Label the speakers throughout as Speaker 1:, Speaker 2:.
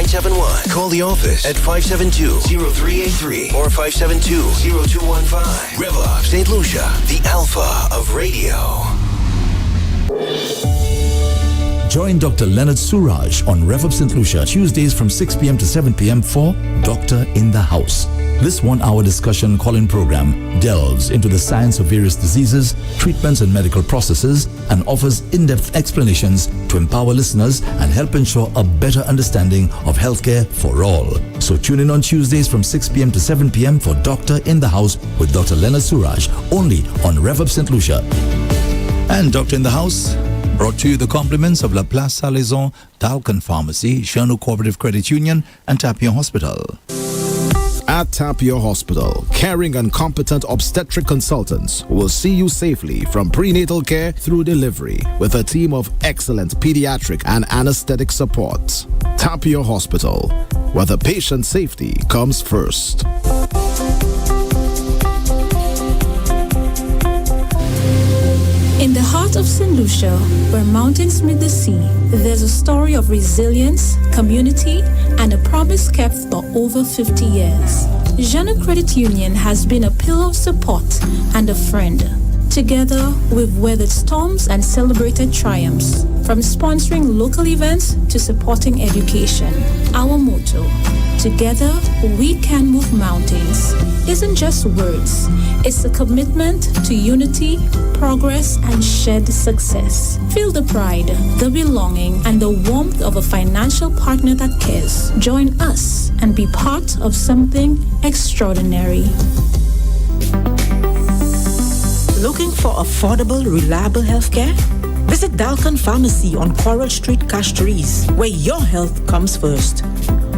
Speaker 1: 971. Call the office at 572-0383 or 572-0215. REV-UP St. Lucia, the alpha of radio.
Speaker 2: Join Dr. Leonard Surage on REV-UP St. Lucia Tuesdays from 6 p.m. to 7 p.m. for Doctor in the House. This 1-hour discussion call-in program delves into the science of various diseases, treatments and medical processes, and offers in-depth explanations to empower listeners and help ensure a better understanding of healthcare for all. So tune in on Tuesdays from 6 p.m. to 7 p.m. for Doctor in the House with Dr. Leonard Surage, only on REV-UP St. Lucia. And Doctor in the House, brought to you the compliments of La Place Salaison, Dalcan Pharmacy, Chernow Cooperative Credit Union, and Tapia Hospital.
Speaker 3: At Tapia Hospital, caring and competent obstetric consultants who will see you safely from prenatal care through delivery with a team of excellent pediatric and anesthetic support. Tapia Hospital, where the patient's safety comes first.
Speaker 4: In the heart of St. Lucia, where mountains meet the sea, there's a story of resilience, community, and a promise kept for over 50 years. Chernow Credit Union has been a pillar of support and a friend. Together, we've weathered storms and celebrated triumphs, from sponsoring local events to supporting education. Our motto, together we can move mountains, isn't just words. It's a commitment to unity, progress, and shared success. Feel the pride, the belonging, and the warmth of a financial partner that cares. Join us and be part of something extraordinary.
Speaker 5: Looking for affordable, reliable healthcare? Visit Dalcan Pharmacy on Coral Street, Castries, where your health comes first.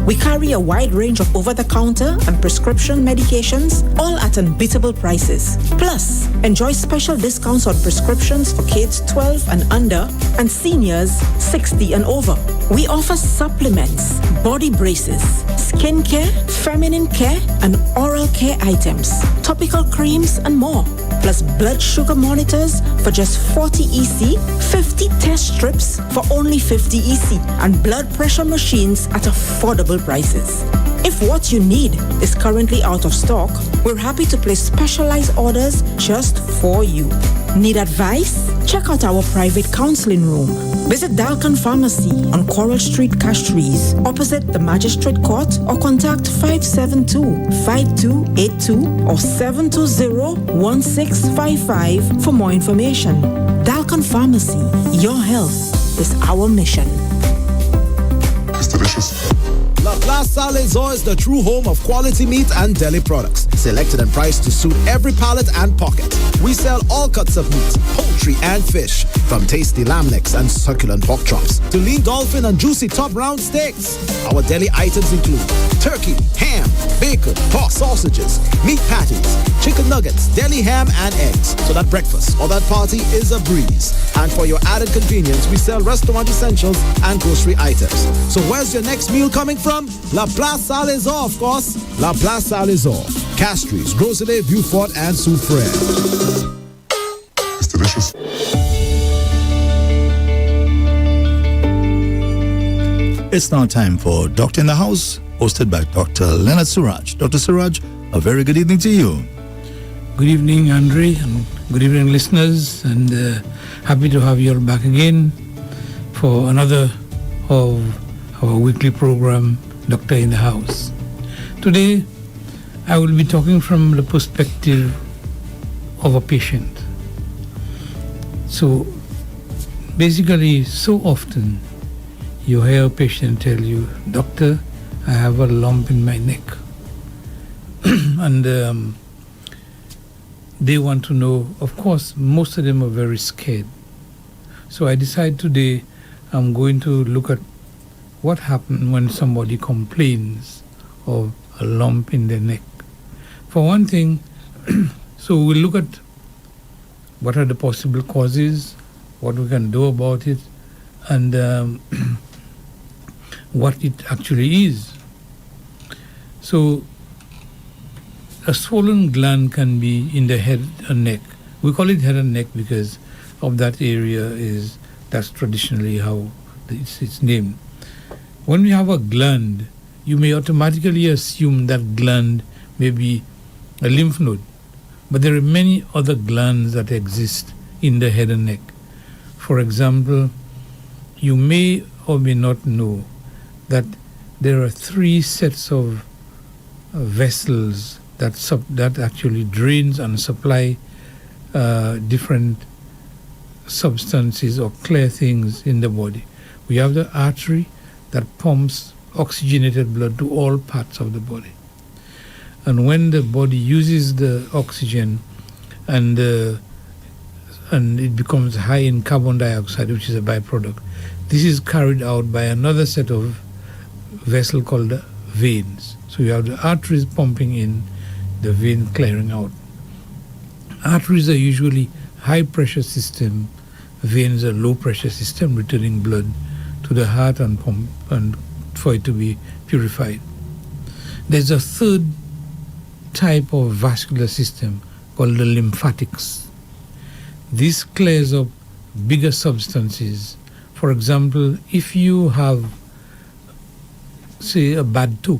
Speaker 5: We carry a wide range of over-the-counter and prescription medications, all at unbeatable prices. Plus, enjoy special discounts on prescriptions for kids 12 and under and seniors 60 and over. We offer supplements, body braces, skin care, feminine care, and oral care items, topical creams, and more. Plus blood sugar monitors for just 40 EC, 50 test strips for only 50 EC, and blood pressure machines at affordable prices. If what you need is currently out of stock, we're happy to place specialized orders just for you. Need advice? Check out our private counseling room. Visit Dalcan Pharmacy on Coral Street, Castries, opposite the Magistrate Court, or contact 572-5282 or 720-1655 for more information. Dalcan Pharmacy, your health is our mission.
Speaker 6: It's delicious.
Speaker 3: La Place Salaison is the true home of quality meat and deli products, selected and priced to suit every palate and pocket. We sell all cuts of meat, poultry and fish, from tasty lamb necks and succulent pork chops to lean dolphin and juicy top round steaks. Our deli items include turkey, ham, bacon, pork sausages, meat patties, chicken nuggets, deli ham and eggs, so that breakfast or that party is a breeze. And for your added convenience, we sell restaurant essentials and grocery items. So where's your next meal coming from? La Place Salaison, of course. La Place Salaison, Castries, Groselet, Beaufort, and Soufrière.
Speaker 6: It's delicious.
Speaker 2: It's now time for Doctor in the House, hosted by Dr. Leonard Surage. Dr. Surage, a very good evening to you.
Speaker 7: Good evening, Andre, and good evening, listeners, and happy to have you all back again for another of our weekly program, Doctor in the House. Today, I will be talking from the perspective of a patient. So, basically, so often, you hear a patient tell you, "Doctor, I have a lump in my neck." And they want to know, of course, most of them are very scared. So I decided today I'm going to look at what happens when somebody complains of a lump in their neck. For one thing, so we'll look at what are the possible causes, what we can do about it, and what it actually is. So a swollen gland can be in the head and neck. We call it head and neck because of that area that's traditionally how it's named. when we have a gland, you may automatically assume that gland may be a lymph node. But there are many other glands that exist in the head and neck. For example, you may or may not know that there are 3 sets of vessels that actually drains and supply different substances or clear things in the body. We have the artery that pumps oxygenated blood to all parts of the body. And when the body uses the oxygen and it becomes high in carbon dioxide, which is a byproduct, this is carried out by another set of vessel called the veins. So you have the arteries pumping in, the vein clearing out. Arteries are usually high pressure system, veins are low pressure system, returning blood to the heart and pump and for it to be purified. There's a third type of vascular system called the lymphatics. This clears up bigger substances. For example, if you have, say, a bad toe,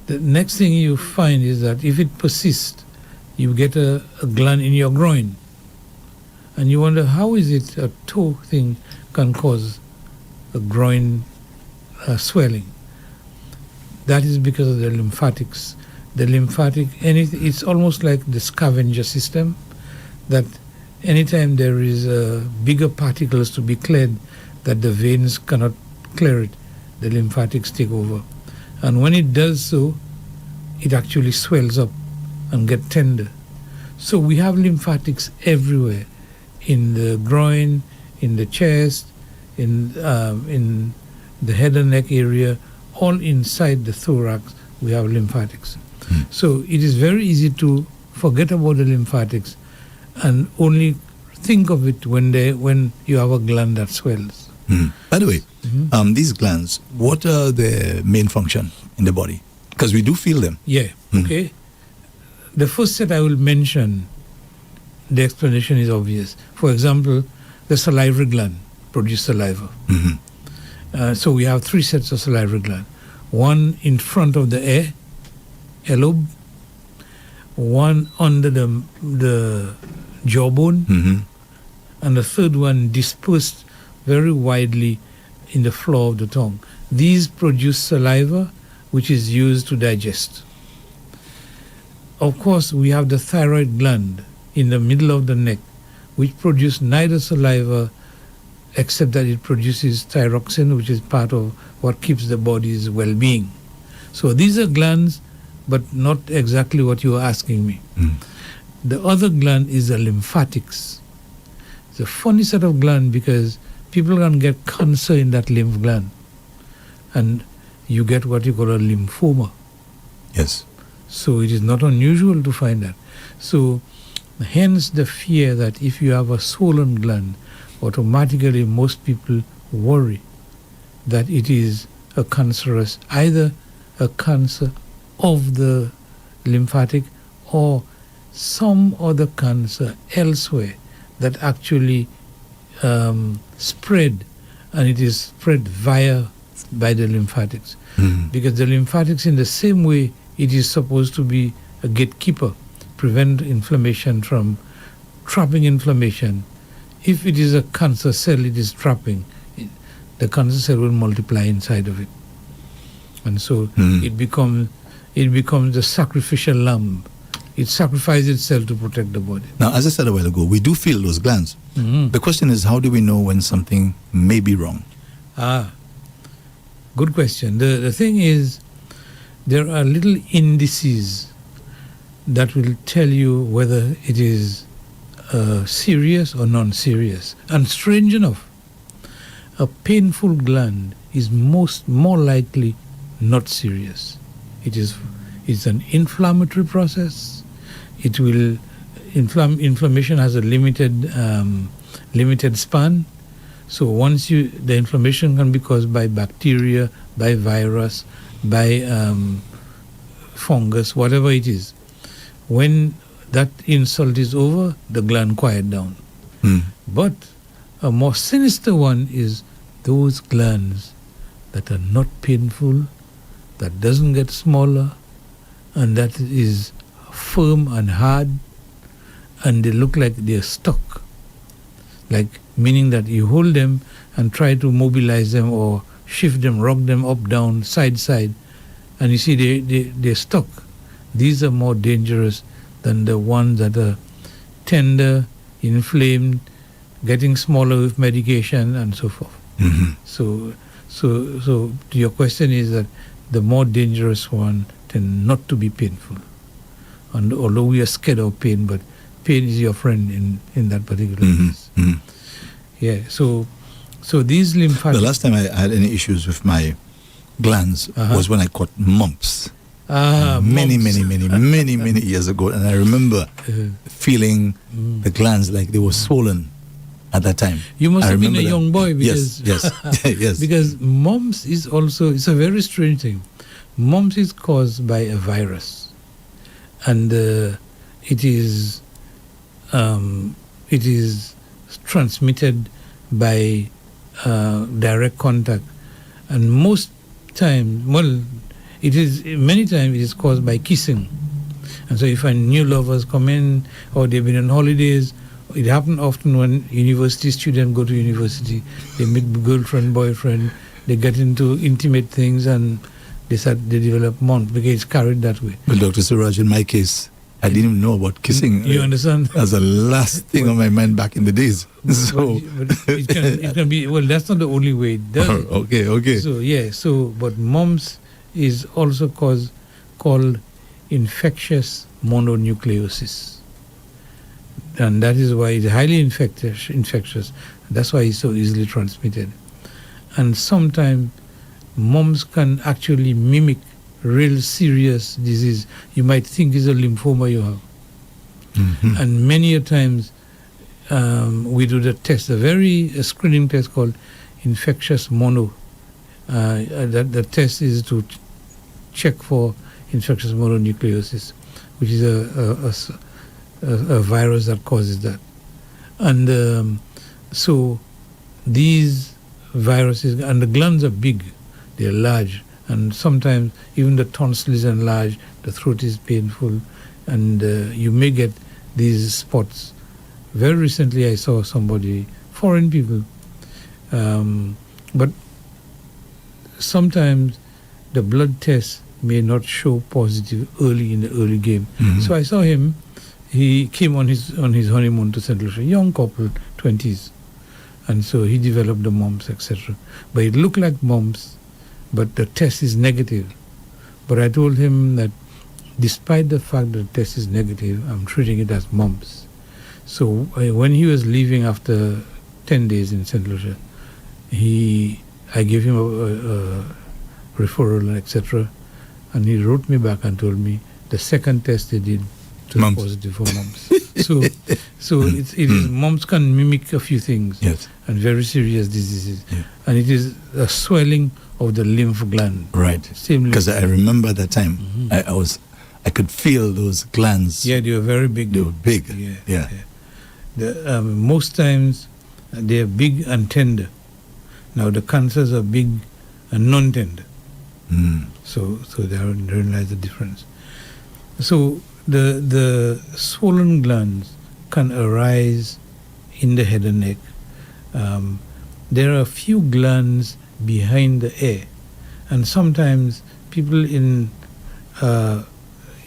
Speaker 7: the next thing you find is that if it persists, you get a gland in your groin. And you wonder, how is it a toe thing can cause a groin swelling? That is because of the lymphatics. The lymphatic, it's almost like the scavenger system, that anytime there is bigger particles to be cleared that the veins cannot clear it, the lymphatics take over. And when it does so, it actually swells up and gets tender. So we have lymphatics everywhere, in the groin, in the chest, in the head and neck area, all inside the thorax, we have lymphatics. So it is very easy to forget about the lymphatics and only think of it when you have a gland that swells.
Speaker 2: By the way, these glands, what are their main function in the body? Because we do feel them.
Speaker 7: Yeah, okay. The first set I will mention, the explanation is obvious. For example, the salivary gland produces saliva. So we have 3 sets of salivary gland. One in front of the earlobe, one under the jawbone, and the third one dispersed very widely in the floor of the tongue. These produce saliva, which is used to digest. Of course, we have the thyroid gland in the middle of the neck, which produces neither saliva except that it produces thyroxine, which is part of what keeps the body's well-being. So these are glands, but not exactly what you are asking me. The other gland is the lymphatics. It's a funny set of gland because people can get cancer in that lymph gland, and you get what you call a lymphoma.
Speaker 2: Yes.
Speaker 7: So it is not unusual to find that. So hence the fear that if you have a swollen gland, automatically most people worry that it is a cancerous, either a cancer of the lymphatic or some other cancer elsewhere that actually spread, and it is spread by the lymphatics. Because the lymphatics, in the same way it is supposed to be a gatekeeper, prevent inflammation from trapping inflammation. If it is a cancer cell it is trapping, the cancer cell will multiply inside of it. And so it becomes the sacrificial lamb. It sacrifices itself to protect the body.
Speaker 2: Now, as I said a while ago, we do feel those glands. The question is, how do we know when something may be wrong?
Speaker 7: Good question. The thing is, there are little indices that will tell you whether it is serious or non-serious. And strange enough, a painful gland is more likely not serious. It's an inflammatory process. It will inflammation has a limited span. So once the inflammation can be caused by bacteria, by virus, by fungus, whatever it is. When that insult is over, the gland quiet down. But a more sinister one is those glands that are not painful, that doesn't get smaller, and that is firm and hard, and they look like they're stuck. Like, meaning that you hold them and try to mobilize them or shift them, rock them up, down, side, and you see they're stuck. These are more dangerous than the ones that are tender, inflamed, getting smaller with medication and so forth.
Speaker 2: Mhm.
Speaker 7: So your question is that the more dangerous one tend not to be painful. And although we are scared of pain, but pain is your friend in that particular case.
Speaker 2: Mhm.
Speaker 7: Yeah. So these lymphatic.
Speaker 2: The last time I had any issues with my glands was when I caught mumps. Many years ago, and I remember feeling the glands like they were swollen at that time.
Speaker 7: You must
Speaker 2: I
Speaker 7: have been a
Speaker 2: remember
Speaker 7: young boy because
Speaker 2: yes. Yes.
Speaker 7: because mumps is also, it's a very strange thing. Mumps is caused by a virus, and it is transmitted by direct contact, and most times, many times it is caused by kissing. And so if new lovers come in or they've been on holidays, it happens often when university students go to university, they meet girlfriend, boyfriend, they get into intimate things and they develop mumps because it's carried that way.
Speaker 2: Well, Dr. Surage, in my case, I didn't even know about kissing.
Speaker 7: You understand?
Speaker 2: As the last thing on my mind back in the days. So
Speaker 7: but it can be, well, that's not the only way it does it.
Speaker 2: Okay.
Speaker 7: But mumps is also called infectious mononucleosis. And that is why it's highly infectious. That's why it's so easily transmitted. And sometimes mumps can actually mimic real serious disease. You might think it's a lymphoma you have.
Speaker 2: Mm-hmm.
Speaker 7: And many a times we do the test, a screening test called infectious mono. The test is to check for infectious mononucleosis, which is a virus that causes that. And so these viruses, and the glands are big, they're large, and sometimes even the tonsil is enlarged, the throat is painful, and you may get these spots. Very recently I saw somebody, foreign people, but sometimes the blood test may not show positive early in the early game.
Speaker 2: Mm-hmm.
Speaker 7: So I saw him. He came on his honeymoon to St. Lucia, young couple, 20s, and so he developed the mumps, etc. But it looked like mumps, but the test is negative. But I told him that despite the fact that the test is negative, I'm treating it as mumps. So when he was leaving after 10 days in St. Lucia, I gave him a referral, etc. And he wrote me back and told me the second test they did was positive for mumps. so it is, mumps can mimic a few things,
Speaker 2: yes,
Speaker 7: and very serious diseases. Yeah. And it is a swelling of the lymph gland.
Speaker 2: Right. Because I remember that time, mm-hmm. I could feel those glands.
Speaker 7: Yeah, they were very big.
Speaker 2: They were big. Yeah.
Speaker 7: Most times they are big and tender. Now the cancers are big and non-tender.
Speaker 2: Mm.
Speaker 7: So therein lies the difference. So the swollen glands can arise in the head and neck. There are a few glands behind the ear, and sometimes people in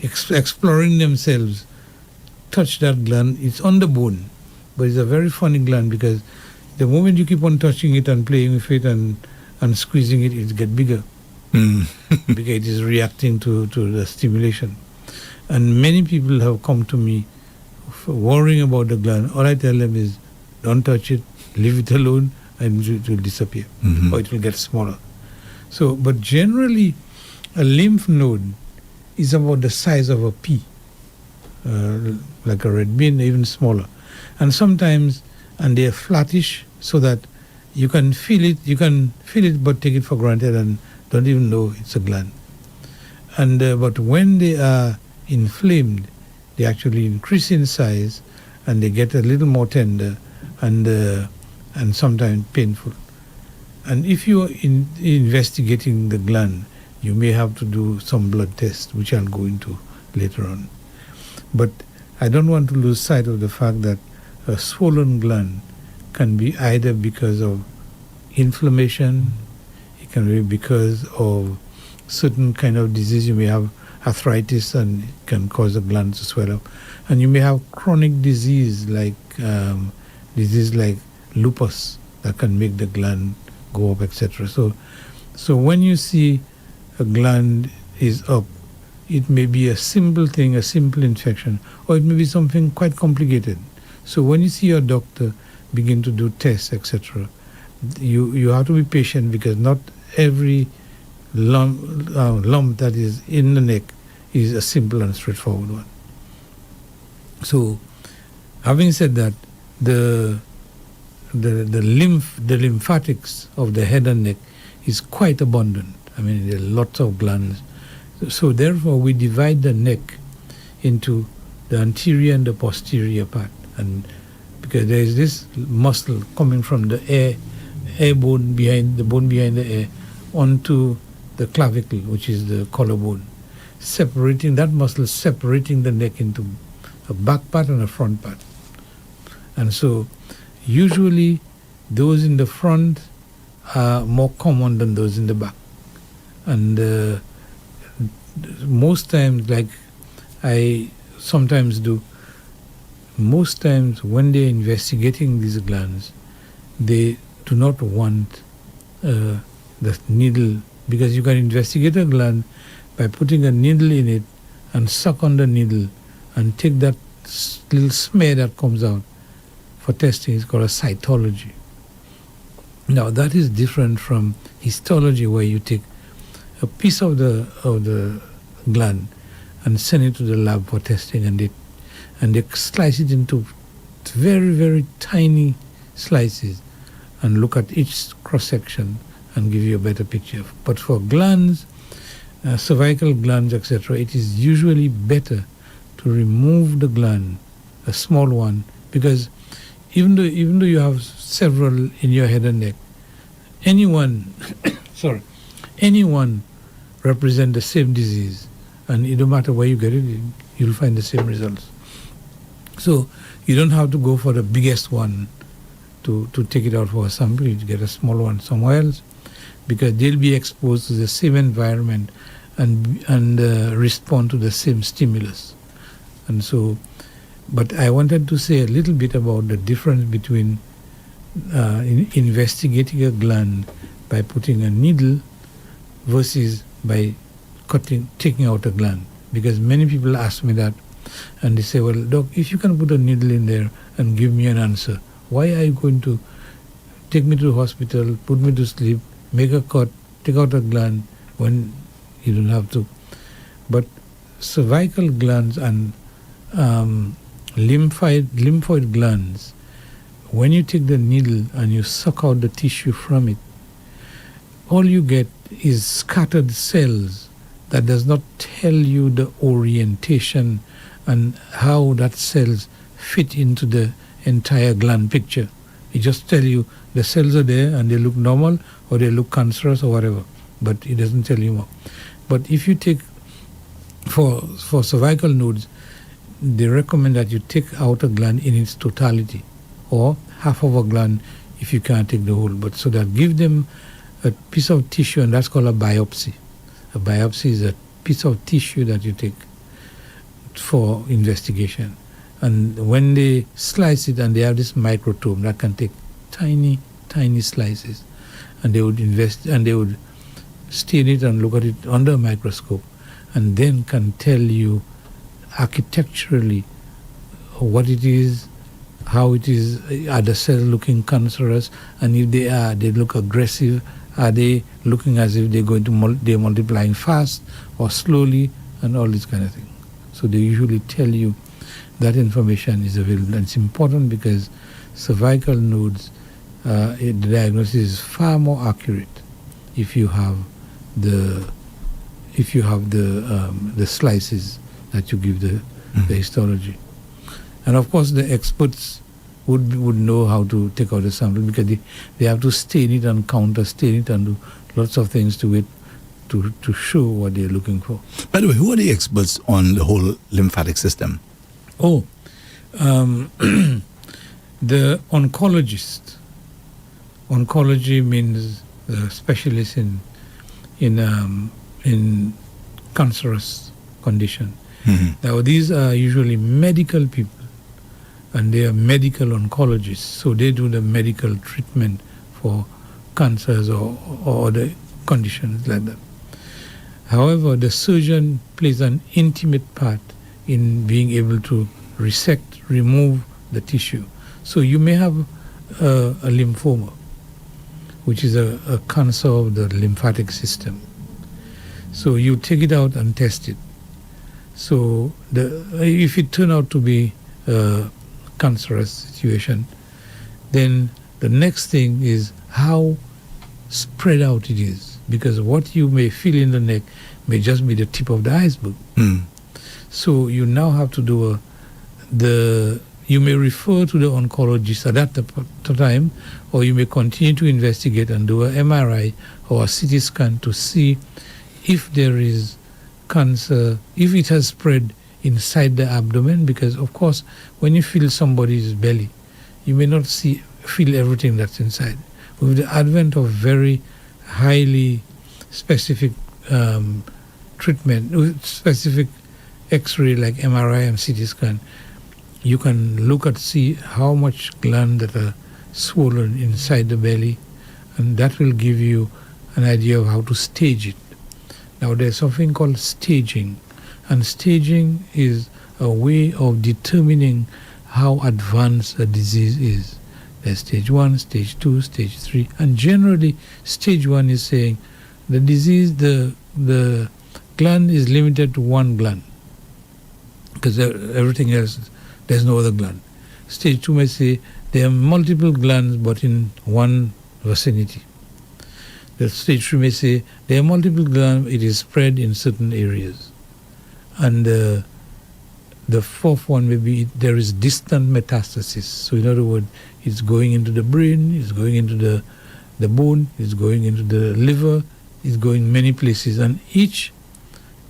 Speaker 7: exploring themselves touch that gland. It's on the bone, but it's a very funny gland because the moment you keep on touching it and playing with it and squeezing it, it gets bigger. Because it is reacting to the stimulation. And many people have come to me worrying about the gland. All I tell them is, don't touch it, leave it alone, and it will disappear, or it will get smaller. So, but generally, a lymph node is about the size of a pea, like a red bean, even smaller. And sometimes, and they are flattish, so that you can feel it, but take it for granted and don't even know it's a gland. And but when they are inflamed, they actually increase in size, and they get a little more tender and sometimes painful. And if you are investigating the gland, you may have to do some blood tests, which I'll go into later on. But I don't want to lose sight of the fact that a swollen gland can be either because of inflammation, it can be because of certain kind of disease. You may have arthritis and it can cause the gland to swell up. And you may have chronic disease like lupus that can make the gland go up, etc. So when you see a gland is up, it may be a simple thing, a simple infection, or it may be something quite complicated. So when you see your doctor begin to do tests, etc., you have to be patient, because not every lump that is in the neck is a simple and straightforward one. So, having said that, the lymphatics of the head and neck is quite abundant. I mean, there are lots of glands. So therefore, we divide the neck into the anterior and the posterior part, and because there is this muscle coming from the air bone behind the ear onto the clavicle, which is the collarbone, separating the neck into a back part and a front part. And so usually those in the front are more common than those in the back. And most times, like I sometimes do, most times when they're investigating these glands, they do not want the needle, because you can investigate a gland by putting a needle in it and suck on the needle and take that little smear that comes out for testing. It's called a cytology. Now that is different from histology, where you take a piece of the gland and send it to the lab for testing, and they slice it into very, very tiny slices and look at each cross-section and give you a better picture. But for glands, cervical glands, etc., it is usually better to remove the gland, a small one, because even though you have several in your head and neck, anyone represent the same disease, and it don't matter where you get it, you'll find the same results. So you don't have to go for the biggest one to take it out for a sample. You get a small one somewhere else, because they'll be exposed to the same environment and respond to the same stimulus. And so, but I wanted to say a little bit about the difference between investigating a gland by putting a needle versus by taking out a gland. Because many people ask me that, and they say, well, doc, if you can put a needle in there and give me an answer, why are you going to take me to the hospital, put me to sleep, make a cut, take out a gland when you don't have to? But cervical glands and lymphoid glands, when you take the needle and you suck out the tissue from it, all you get is scattered cells that does not tell you the orientation and how that cells fit into the entire gland picture. It just tell you the cells are there and they look normal or they look cancerous or whatever, but it doesn't tell you more. But if you take, for cervical nodes, they recommend that you take out a gland in its totality, or half of a gland if you can't take the whole. But so that give them a piece of tissue, and that's called a biopsy. A biopsy is a piece of tissue that you take for investigation. And when they slice it, and they have this microtome that can take tiny, tiny slices, and they would stain it and look at it under a microscope, and then can tell you architecturally what it is, how it is, are the cells looking cancerous, and if they are, they look aggressive, are they looking as if they're going to they're multiplying fast or slowly, and all this kind of thing. So they usually tell you that information is available, and it's important because cervical nodes, the diagnosis is far more accurate if you have the slices that you give the histology. And of course the experts would know how to take out a sample, because they have to stain it and counter stain it and do lots of things to it to show what they're looking for.
Speaker 2: By the way, who are the experts on the whole lymphatic system?
Speaker 7: Oh, the oncologist. Oncology means the specialist in cancerous condition.
Speaker 2: Mm-hmm.
Speaker 7: Now, these are usually medical people, and they are medical oncologists, so they do the medical treatment for cancers or other conditions like that. However, the surgeon plays an intimate part in being able to resect, remove the tissue. So you may have a lymphoma, which is a cancer of the lymphatic system. So you take it out and test it. So if it turns out to be a cancerous situation, then the next thing is how spread out it is, because what you may feel in the neck may just be the tip of the iceberg.
Speaker 2: Mm.
Speaker 7: So you now have to do you may refer to the oncologist at that time, or you may continue to investigate and do an MRI or a CT scan to see if there is cancer, if it has spread inside the abdomen, because of course when you feel somebody's belly, you may not feel everything that's inside. With the advent of very highly specific treatment, with specific X-ray like MRI and CT scan, you can look at see how much gland that are swollen inside the belly, and that will give you an idea of how to stage it. Now there's something called staging, and staging is a way of determining how advanced a disease is. There's stage 1, stage 2, stage 3, and generally stage 1 is saying the disease, the gland is limited to one gland, because everything else, there's no other gland. Stage 2 may say there are multiple glands but in one vicinity. The stage 3 may say there are multiple glands, it is spread in certain areas. And the fourth one may be there is distant metastasis. So in other words, it's going into the brain, it's going into the bone, it's going into the liver, it's going many places. And each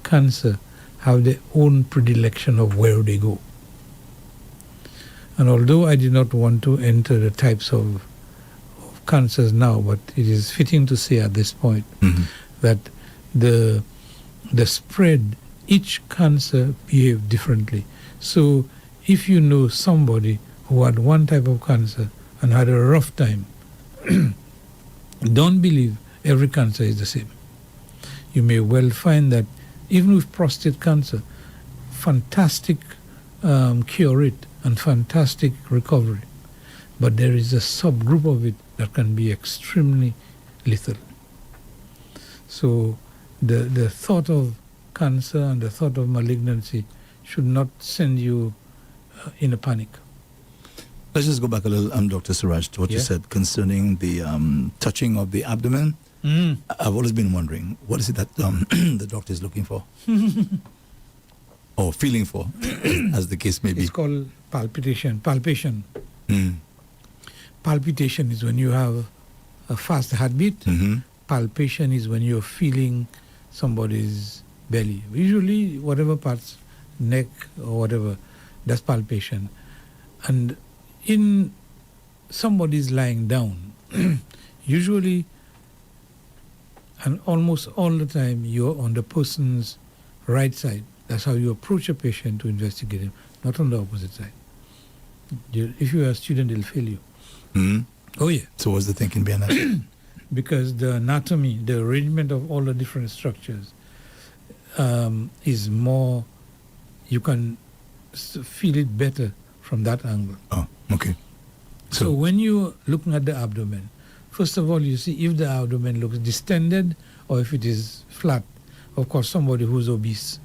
Speaker 7: cancer have their own predilection of where they go. And although I did not want to enter the types of cancers now, but it is fitting to say at this point that the spread, each cancer behave differently. So if you know somebody who had one type of cancer and had a rough time, don't believe every cancer is the same. You may well find that even with prostate cancer, fantastic cure rate and fantastic recovery, but there is a subgroup of it that can be extremely lethal. So the thought of cancer and the thought of malignancy should not send you in a panic.
Speaker 2: Let's just go back a little, Dr. Surage, to what you said concerning the touching of the abdomen. I've always been wondering, what is it that the doctor is looking for? Or feeling for, as the case may be.
Speaker 7: It's called palpation. Palpitation is when you have a fast heartbeat. Palpation is when you're feeling somebody's belly. Usually, whatever parts, neck or whatever, that's palpation. And in somebody's lying down, usually and almost all the time, you're on the person's right side. That's how you approach a patient to investigate him, not on the opposite side. If you're a student, they'll fail you. Oh, yeah.
Speaker 2: So what's the thinking behind that?
Speaker 7: Because the anatomy, the arrangement of all the different structures is more, you can feel it better from that angle.
Speaker 2: Oh, okay.
Speaker 7: So when you're looking at the abdomen, first of all, you see if the abdomen looks distended or if it is flat. Of course, somebody who's obese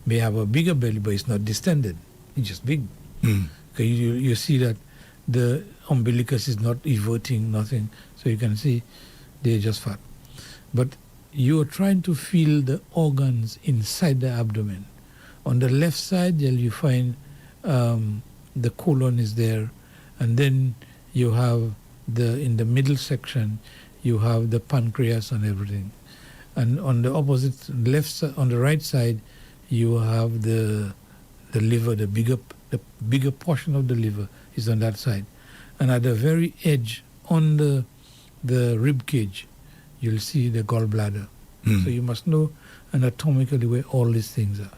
Speaker 7: may have a bigger belly, but it's not distended. It's just big. Okay, you see that the umbilicus is not everting, nothing. So you can see they're just fat. But you're trying to feel the organs inside the abdomen. On the left side, you find the colon is there, And then you have in the middle section, you have the pancreas and everything. And on the opposite on the right side, you have the liver, the bigger portion of the liver is on that side. And at the very edge, on the rib cage, you'll see the gallbladder. So you must know anatomically where all these things are.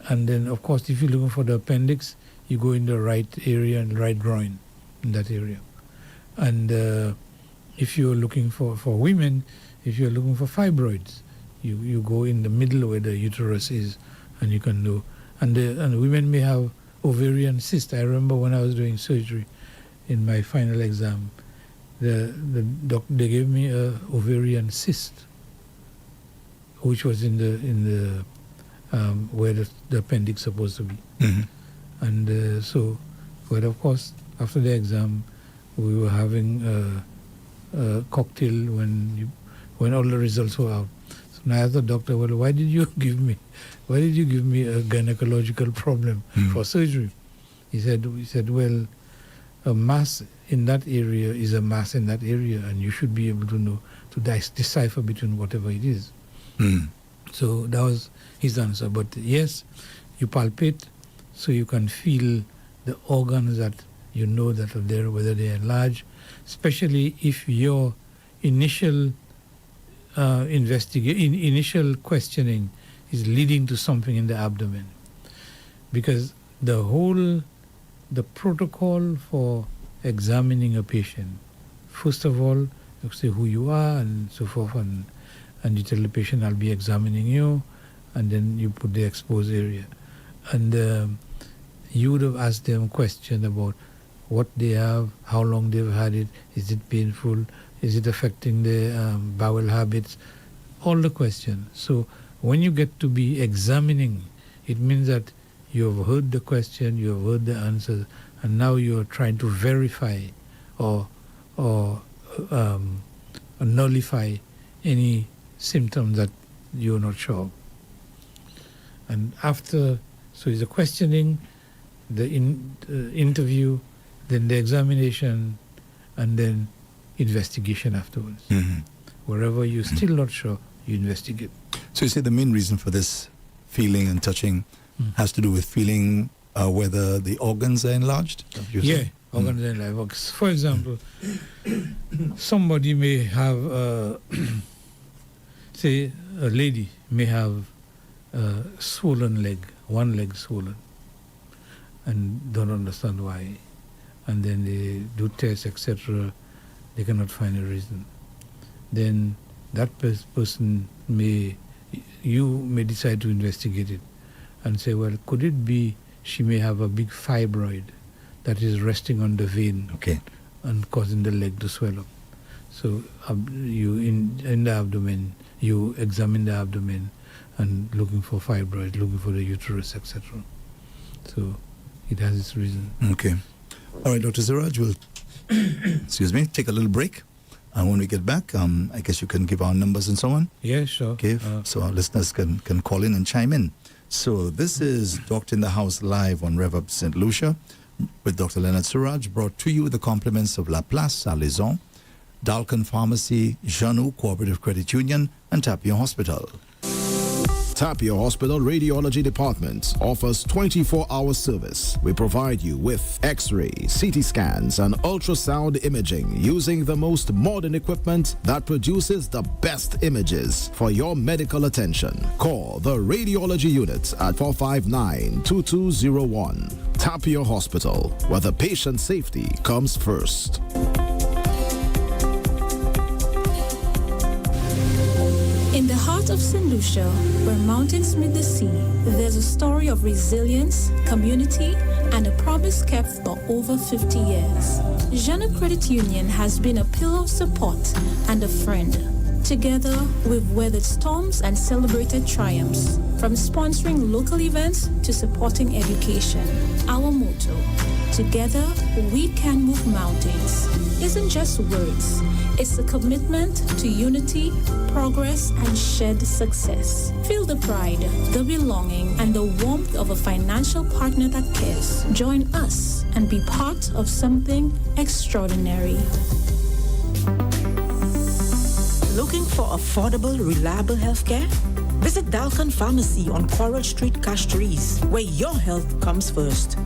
Speaker 7: And then, of course, if you're looking for the appendix, you go in the right area and right groin, in that area. And if you're looking for women, if you're looking for fibroids, you go in the middle where the uterus is, and you can know. And women may have ovarian cyst. I remember when I was doing surgery in my final exam, the doctor, they gave me a ovarian cyst, which was in the where the appendix is supposed to be. And but of course, after the exam, we were having a cocktail when all the results were out. So now I asked the doctor, well, why did you give me a gynecological problem for surgery? He said, well, a mass in that area is a mass in that area, and you should be able to know, to decipher between whatever it is. So that was his answer. But yes, you palpate so you can feel the organs that you know that are there, whether they are enlarged, especially if your initial initial questioning is leading to something in the abdomen. Because the protocol for examining a patient, first of all, you say who you are and so forth, and you tell the patient, I'll be examining you, and then you put the exposed area. And you would have asked them a question about what they have, how long they've had it, is it painful, is it affecting their bowel habits, all the questions. So when you get to be examining, it means that you have heard the question, you have heard the answers, and now you are trying to verify or nullify any symptoms that you're not sure of. And after, so it's the questioning, the interview, then the examination, and then investigation afterwards. Wherever you're still not sure, you investigate.
Speaker 2: So you say the main reason for this feeling and touching has to do with feeling whether the organs are enlarged?
Speaker 7: Yeah, organs are enlarged. For example, somebody may have, say a lady may have a swollen leg, one leg swollen, and don't understand why. And then they do tests, etc. They cannot find a reason. Then that person you may decide to investigate it and say, well, could it be she may have a big fibroid that is resting on the vein and causing the leg to swell up. So you in the abdomen, you examine the abdomen and looking for fibroid, looking for the uterus, etc. So it has its reason.
Speaker 2: Okay. All right, Dr. Surage, we'll take a little break. And when we get back, I guess you can give our numbers and so on.
Speaker 7: Yeah, sure.
Speaker 2: Okay, so our listeners can call in and chime in. So this is Doctor in the House live on REV-UP St. Lucia with Dr. Leonard Surage, brought to you with the compliments of La Place, Salaison, Dalkin Pharmacy, Janu Cooperative Credit Union, and Tapia Hospital.
Speaker 3: Tapia Hospital Radiology Department offers 24-hour service. We provide you with X-ray, CT scans, and ultrasound imaging using the most modern equipment that produces the best images for your medical attention. Call the Radiology Unit at 459-2201. Tapia Hospital, where the patient safety comes first.
Speaker 4: In the heart of St. Lucia, where mountains meet the sea, there's a story of resilience, community, and a promise kept for over 50 years. Janu Credit Union has been a pillar of support and a friend. Together, we've weathered storms and celebrated triumphs. From sponsoring local events to supporting education, our motto, together we can move mountains, isn't just words. It's a commitment to unity, progress, and shared success. Feel the pride, the belonging, and the warmth of a financial partner that cares. Join us and be part of something extraordinary.
Speaker 5: Looking for affordable, reliable healthcare? Visit Dalkan Pharmacy on Coral Street, Castries, where your health comes first.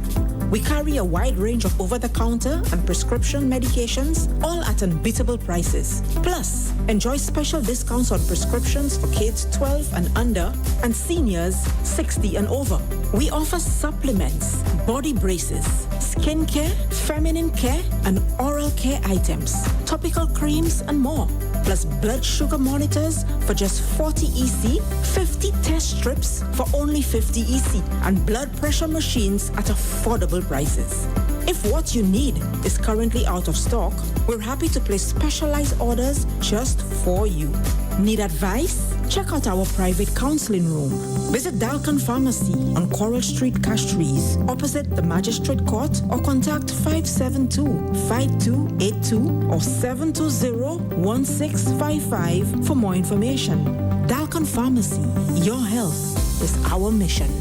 Speaker 5: We carry a wide range of over-the-counter and prescription medications, all at unbeatable prices. Plus, enjoy special discounts on prescriptions for kids 12 and under and seniors 60 and over. We offer supplements, body braces, skin care, feminine care, and oral care items, topical creams, and more. Plus blood sugar monitors for just 40 EC, 50 test strips for only 50 EC, and blood pressure machines at affordable prices. If what you need is currently out of stock, we're happy to place specialized orders just for you. Need advice? Check out our private counseling room. Visit Dalkan Pharmacy on Coral Street, Castries, opposite the Magistrate Court, or contact 572-5282 or 720-1655 for more information. Dalkan Pharmacy, your health is our mission.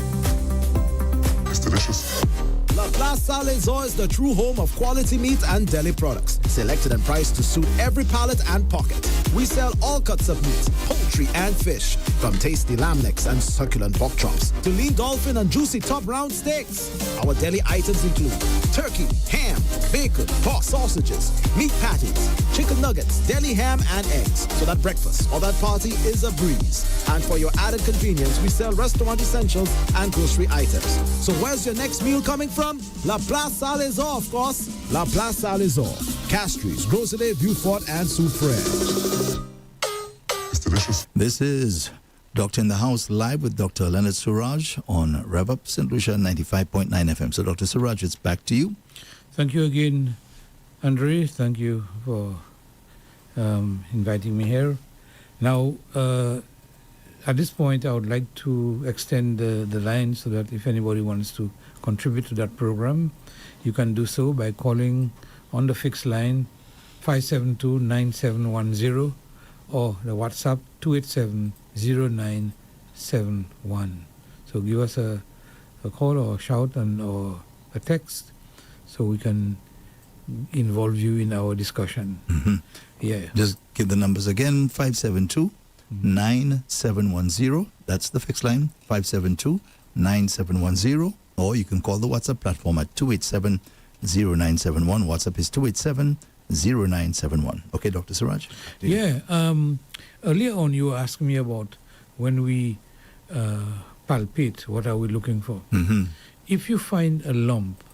Speaker 6: It's delicious.
Speaker 3: La Plaza Lesor is the true home of quality meat and deli products, selected and priced to suit every palate and pocket. We sell all cuts of meat, poultry and fish, from tasty lamb necks and succulent pork chops to lean dolphin and juicy top round steaks. Our deli items include turkey, ham, bacon, pork sausages, meat patties, chicken nuggets, deli ham and eggs, so that breakfast or that party is a breeze. And for your added convenience, we sell restaurant essentials and grocery items. So where's your next meal coming from? La Plaza Lesor, of course. La Plaza Lesor, Castries, Rosalie, Beaufort, and Surage.
Speaker 6: It's delicious.
Speaker 2: This is Doctor in the House live with Dr. Leonard Surage on REV-UP St. Lucia 95.9 FM. So Dr. Surage, it's back to you.
Speaker 7: Thank you again, Andre. Thank you for inviting me here. Now, at this point, I would like to extend the line so that if anybody wants to contribute to that program, you can do so by calling on the fixed line 572-9710 or the WhatsApp 287-0971. So give us a call or a shout or a text so we can involve you in our discussion.
Speaker 2: Mm-hmm.
Speaker 7: Yeah.
Speaker 2: Just give the numbers again, 572-9710. That's the fixed line, 572-9710. Or you can call the WhatsApp platform at 287-0971. WhatsApp is 287-0971. Okay, Dr. Surage?
Speaker 7: Yeah. Earlier on, you were asking me about when we palpate, what are we looking for?
Speaker 2: Mm-hmm.
Speaker 7: If you find a lump,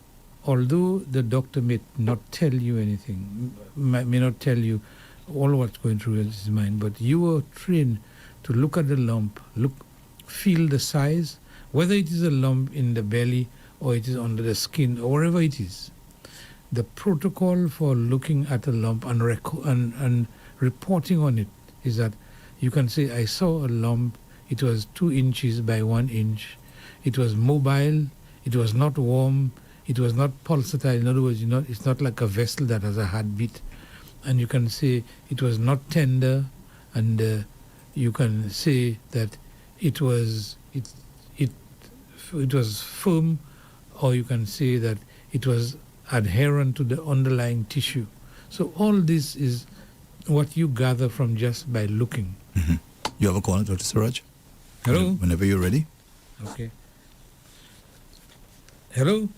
Speaker 7: although the doctor may not tell you anything, may not tell you all what's going through his mind, but you were trained to look at the lump, feel the size, whether it is a lump in the belly or it is under the skin or wherever it is. The protocol for looking at a lump and reporting on it is that you can say, I saw a lump, it was 2 inches by 1 inch, it was mobile, it was not warm, it was not pulsatile. In other words, it's not like a vessel that has a heartbeat. And you can say it was not tender, and you can say that it was firm, or you can say that it was adherent to the underlying tissue. So all this is what you gather from just by looking.
Speaker 2: Mm-hmm. You have a call, Dr. Surage?
Speaker 7: Hello?
Speaker 2: Whenever you're ready.
Speaker 7: Okay. Hello?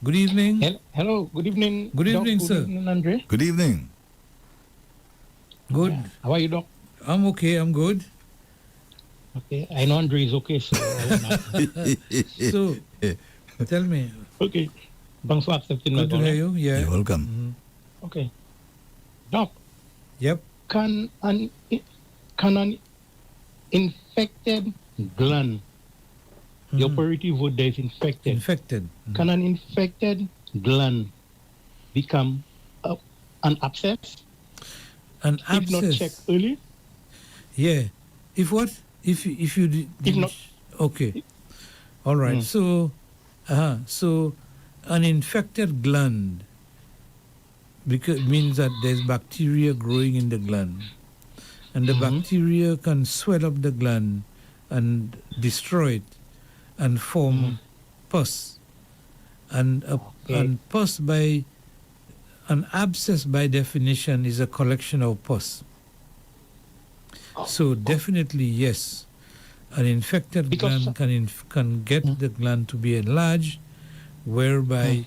Speaker 7: Good evening.
Speaker 8: Hello, good evening.
Speaker 7: Good evening,
Speaker 8: Doc.
Speaker 7: sir.
Speaker 8: Good evening, Andre.
Speaker 2: Good evening.
Speaker 7: Good.
Speaker 8: Yeah. How are you, Doc?
Speaker 7: I'm okay, I'm good.
Speaker 8: Okay, I know Andre is okay, so I will not.
Speaker 7: So, tell me.
Speaker 8: Okay, thanks for accepting my
Speaker 7: Good to
Speaker 8: call.
Speaker 7: hear you. Yeah.
Speaker 2: You're welcome.
Speaker 7: Mhm.
Speaker 8: Okay, Doc,
Speaker 7: Yep.
Speaker 8: can an infected gland, the operative word there is infected.
Speaker 7: Infected.
Speaker 8: Can an infected gland become an abscess
Speaker 7: An
Speaker 8: if not checked
Speaker 7: abscess.
Speaker 8: early?
Speaker 7: Yeah. If what? If you
Speaker 8: If not,
Speaker 7: okay. All right. So an infected gland means that there's bacteria growing in the gland, and the bacteria can swell up the gland and destroy it and form pus. And pus, by an abscess by definition, is a collection of pus. So definitely yes, an infected gland can get the gland to be enlarged, whereby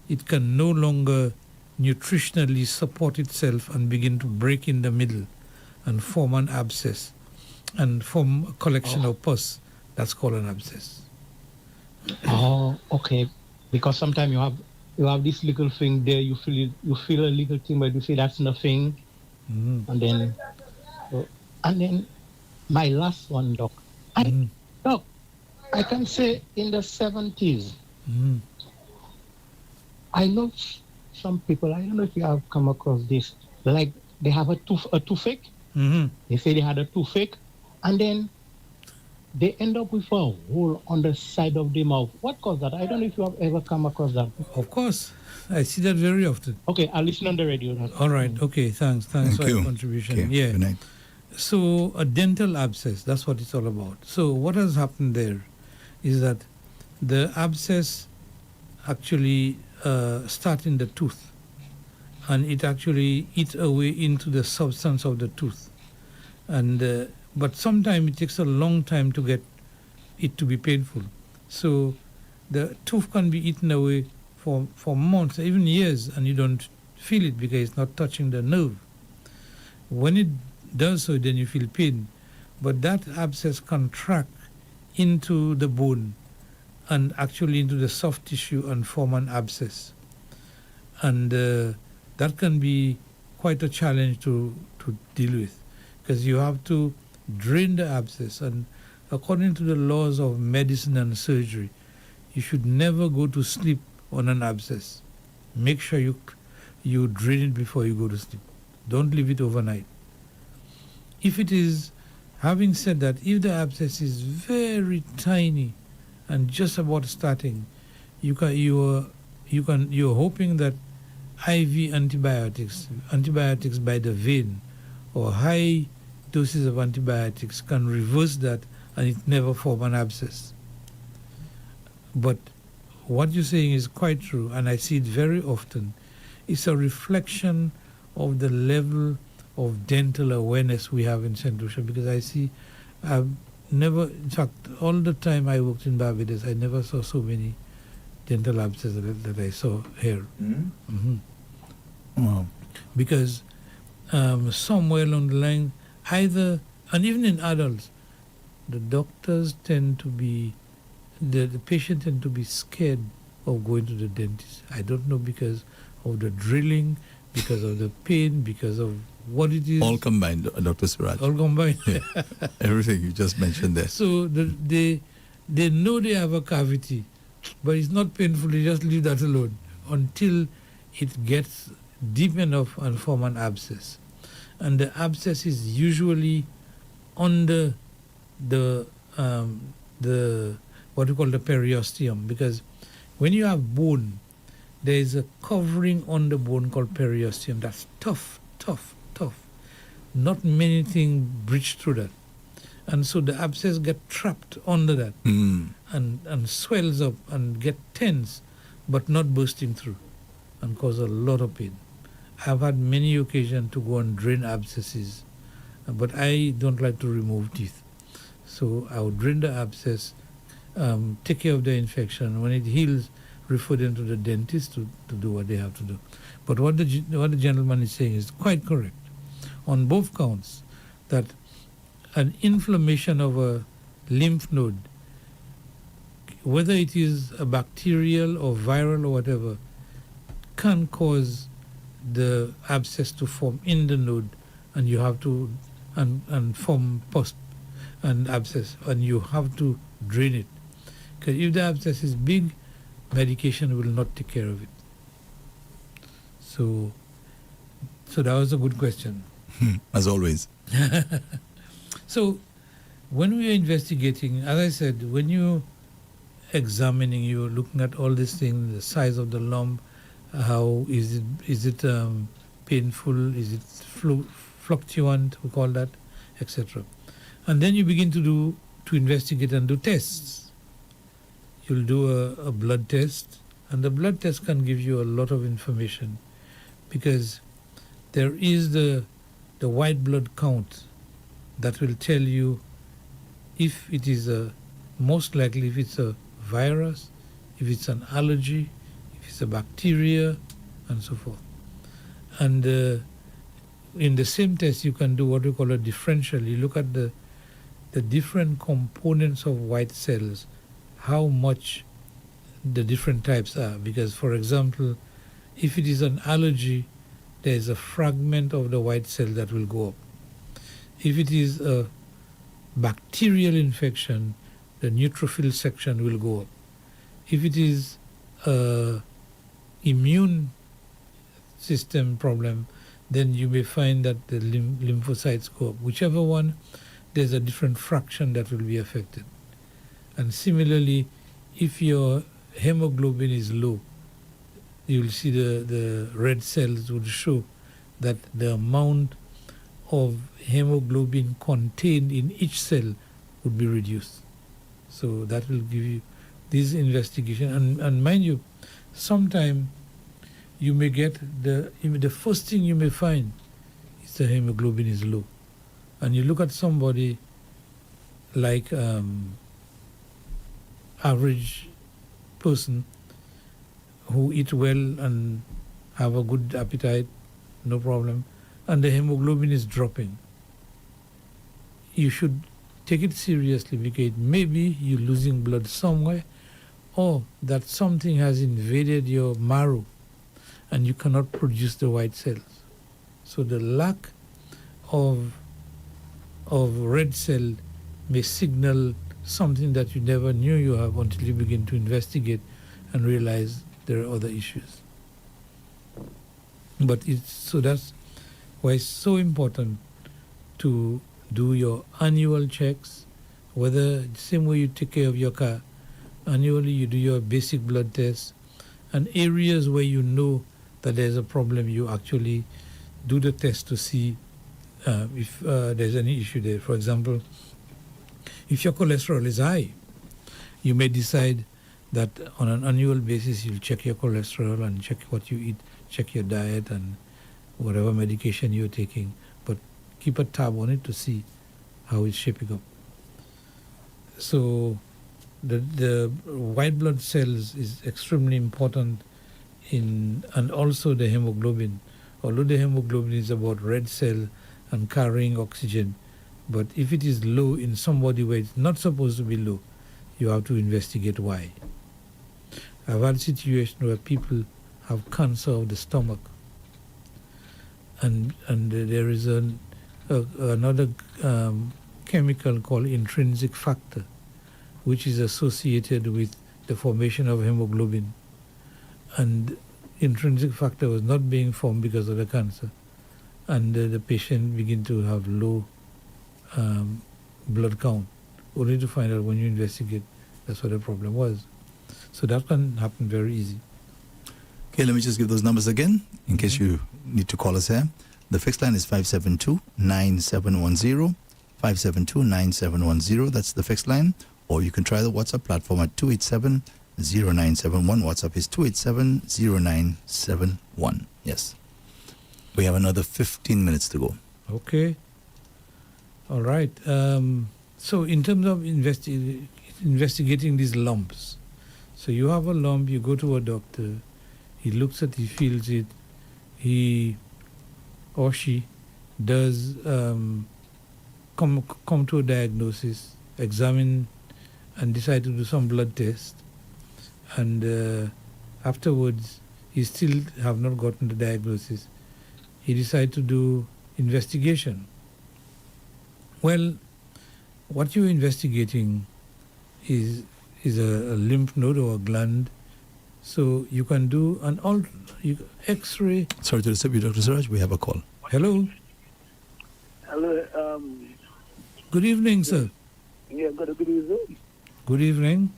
Speaker 7: it can no longer nutritionally support itself and begin to break in the middle and form an abscess and form a collection of pus. That's called an abscess.
Speaker 8: Oh, okay. Because sometimes you have this little thing there. You feel a little thing, but you say that's nothing, and then my last one, Doc. Doc, I can say in the 70s. I know some people. I don't know if you have come across this. Like they have a toothache. They say they had a toothache, and then they end up with a hole on the side of the mouth. What caused that? I don't know if you have ever come across that.
Speaker 7: Of course. I see that very often.
Speaker 8: Okay, I'll listen on the radio.
Speaker 7: All right. Okay, thanks for your contribution.
Speaker 2: Okay.
Speaker 7: Yeah.
Speaker 2: Good night.
Speaker 7: So a dental abscess, that's what it's all about. So what has happened there is that the abscess actually starts in the tooth, and it actually eats away into the substance of the tooth. And but sometimes it takes a long time to get it to be painful. So the tooth can be eaten away for months, even years, and you don't feel it because it's not touching the nerve. When it does so, then you feel pain. But that abscess contract into the bone and actually into the soft tissue and form an abscess. And that can be quite a challenge to deal with, because you have to drain the abscess. And according to the laws of medicine and surgery, you should never go to sleep on an abscess. Make sure you drain it before you go to sleep. Don't leave it overnight. If it is, having said that, if the abscess is very tiny and just about starting, you're hoping that IV antibiotics by the vein, or high doses of antibiotics can reverse that and it never form an abscess. But what you're saying is quite true, and I see it very often. It's a reflection of the level of dental awareness we have in St. Lucia, because I've never, in fact, all the time I worked in Barbados, I never saw so many dental abscesses that I saw here.
Speaker 2: Wow.
Speaker 7: Because somewhere along the line, either, and even in adults, the doctors tend to be, the patient tend to be scared of going to the dentist. I don't know, because of the drilling, because of the pain, because of what it is.
Speaker 2: All combined, Dr. Surage.
Speaker 7: All combined.
Speaker 2: Yeah. Everything you just mentioned there.
Speaker 7: So they know they have a cavity, but it's not painful. They just leave that alone until it gets deep enough and form an abscess. And the abscess is usually under the what we call the periosteum, because when you have bone, there is a covering on the bone called periosteum that's tough. Not many things breach through that. And so the abscess get trapped under that and swells up and get tense, but not bursting through, and cause a lot of pain. I've had many occasions to go and drain abscesses, but I don't like to remove teeth. So I would drain the abscess, take care of the infection. When it heals, refer them to the dentist to do what they have to do. But what the gentleman is saying is quite correct on both counts, that an inflammation of a lymph node, whether it is a bacterial or viral or whatever, can cause the abscess to form in the node, and you have to and form pus and abscess, and you have to drain it. Because if the abscess is big, medication will not take care of it. So that was a good question.
Speaker 2: As always.
Speaker 7: So when we are investigating, as I said, when you're examining, you're looking at all these things, the size of the lump, how is it painful, is it fluctuant, we call that, etc. And then you begin to investigate and do tests. You'll do a blood test, and the blood test can give you a lot of information, because there is the white blood count that will tell you if it is most likely if it's a virus, if it's an allergy, if it's a bacteria, and so forth. And in the same test, you can do what we call a differential. You look at the different components of white cells, how much the different types are. Because, for example, if it is an allergy, there is a fragment of the white cell that will go up. If it is a bacterial infection, the neutrophil section will go up. If it is a immune system problem, then you may find that the lymphocytes go up. Whichever one, there's a different fraction that will be affected. And similarly, if your hemoglobin is low, you'll see the red cells would show that the amount of hemoglobin contained in each cell would be reduced. So that will give you this investigation. And mind you, sometime you may get the first thing you may find is the hemoglobin is low. And you look at somebody like average person who eat well and have a good appetite, no problem, and the hemoglobin is dropping. You should take it seriously, because maybe you're losing blood somewhere, or that something has invaded your marrow and you cannot produce the white cells. So the lack of red cell may signal something that you never knew you have until you begin to investigate and realize there are other issues. But so that's why it's so important to do your annual checks, whether the same way you take care of your car. Annually you do your basic blood tests, and areas where you know that there's a problem, you actually do the test to see if there's any issue there. For example, if your cholesterol is high, you may decide that on an annual basis you'll check your cholesterol and check what you eat, check your diet and whatever medication you're taking, but keep a tab on it to see how it's shaping up. So the white blood cells is extremely important and also the hemoglobin. Although the hemoglobin is about red cell and carrying oxygen, but if it is low in somebody where it's not supposed to be low, you have to investigate why. I've had situations where people have cancer of the stomach, and there is another chemical called intrinsic factor, which is associated with the formation of hemoglobin. And intrinsic factor was not being formed because of the cancer, and the patient begin to have low blood count, only to find out when you investigate that's what the problem was. So that can happen very easy.
Speaker 2: Okay, let me just give those numbers again in case you need to call us here. The fixed line is 572-9710, 572-9710. That's the fixed line. Or you can try the WhatsApp platform at 287-0971. WhatsApp is 287-0971. Yes. We have another 15 minutes to go.
Speaker 7: Okay. All right. So in terms of investigating these lumps, so you have a lump, you go to a doctor, he looks at it, he feels it, he or she does come to a diagnosis, examine and decide to do some blood test, and afterwards he still have not gotten the diagnosis. He decides to do investigation. Well, what you're investigating is a lymph node or a gland. So you can do an X-ray.
Speaker 2: Sorry to disturb you, Dr. Surage. We have a call.
Speaker 7: Hello.
Speaker 9: Hello.
Speaker 7: Good evening, sir.
Speaker 9: Yeah, good evening.
Speaker 7: Good evening.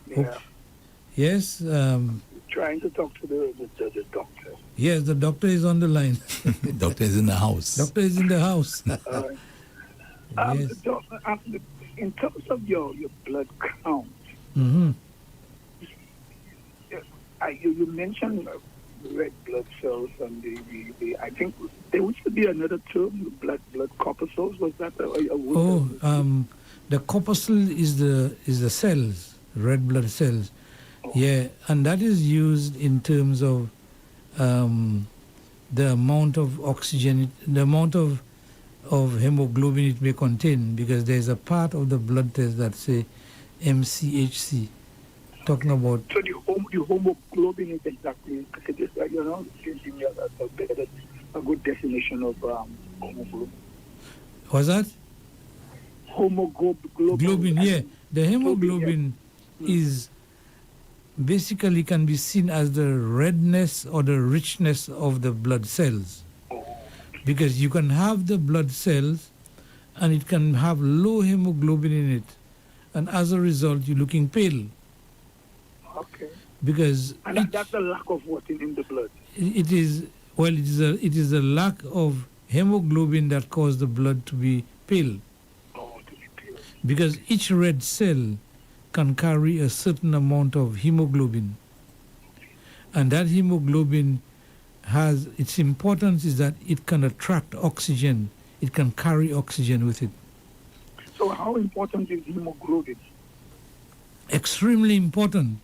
Speaker 9: Yeah.
Speaker 7: Yes.
Speaker 9: Trying to talk to the doctor.
Speaker 7: Yes, the doctor is on the line.
Speaker 2: Doctor is in the house.
Speaker 7: Doctor is in the house. Yes.
Speaker 9: In terms of your blood count,
Speaker 7: Mm-hmm.
Speaker 9: you mentioned red blood cells and the I think there used to be another term, blood corpuscles. Was that
Speaker 7: the corpuscle is the cells, red blood cells.
Speaker 9: Oh.
Speaker 7: Yeah, and that is used in terms of the amount of oxygen, the amount of hemoglobin it may contain, because there's a part of the blood test that say MCHC, talking about.
Speaker 9: So the hemoglobin is exactly, give me a good definition of hemoglobin.
Speaker 7: What's that?
Speaker 9: Hemoglobin.
Speaker 7: Yeah, the hemoglobin is basically can be seen as the redness or the richness of the blood cells, because you can have the blood cells and it can have low hemoglobin in it, and as a result you're looking pale.
Speaker 9: Okay.
Speaker 7: Because
Speaker 9: that's the lack of what in the blood.
Speaker 7: It is a lack of hemoglobin that causes the blood to be pale.
Speaker 9: Oh, to be pale.
Speaker 7: Because each red cell can carry a certain amount of hemoglobin, and that hemoglobin has its importance is that it can attract oxygen, it can carry oxygen with it.
Speaker 9: So how important is hemoglobin?
Speaker 7: Extremely important,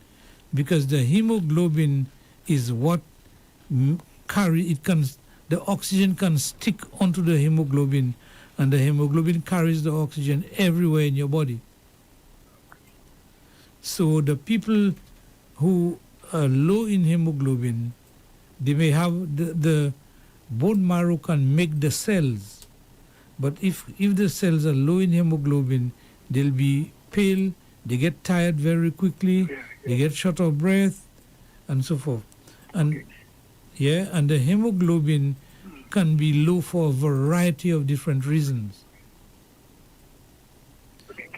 Speaker 7: because the hemoglobin is what the oxygen can stick onto the hemoglobin, and the hemoglobin carries the oxygen everywhere in your body. So the people who are low in hemoglobin, they may have the bone marrow can make the cells, but if the cells are low in hemoglobin, they'll be pale, they get tired very quickly, they get short of breath, and so forth. And and the hemoglobin can be low for a variety of different reasons.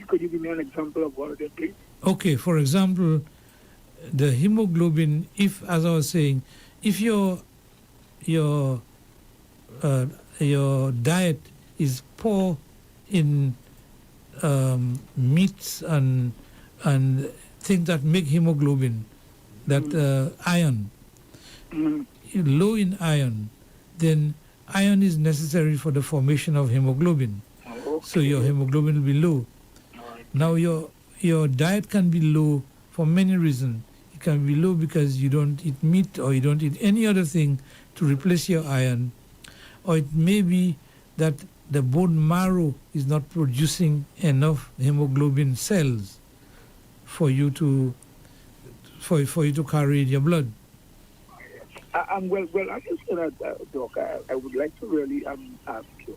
Speaker 9: Could you give me an example of what it is?
Speaker 7: Okay, for example, the hemoglobin, if, as I was saying, if your diet is poor in meats and things that make hemoglobin, that iron, low in iron, then iron is necessary for the formation of hemoglobin.
Speaker 9: Okay.
Speaker 7: So your hemoglobin will be low. Now your diet can be low for many reasons. It can be low because you don't eat meat or you don't eat any other thing to replace your iron, or it may be that the bone marrow is not producing enough hemoglobin cells for you to carry in your blood.
Speaker 9: Well, I just Doc, I would like to really ask you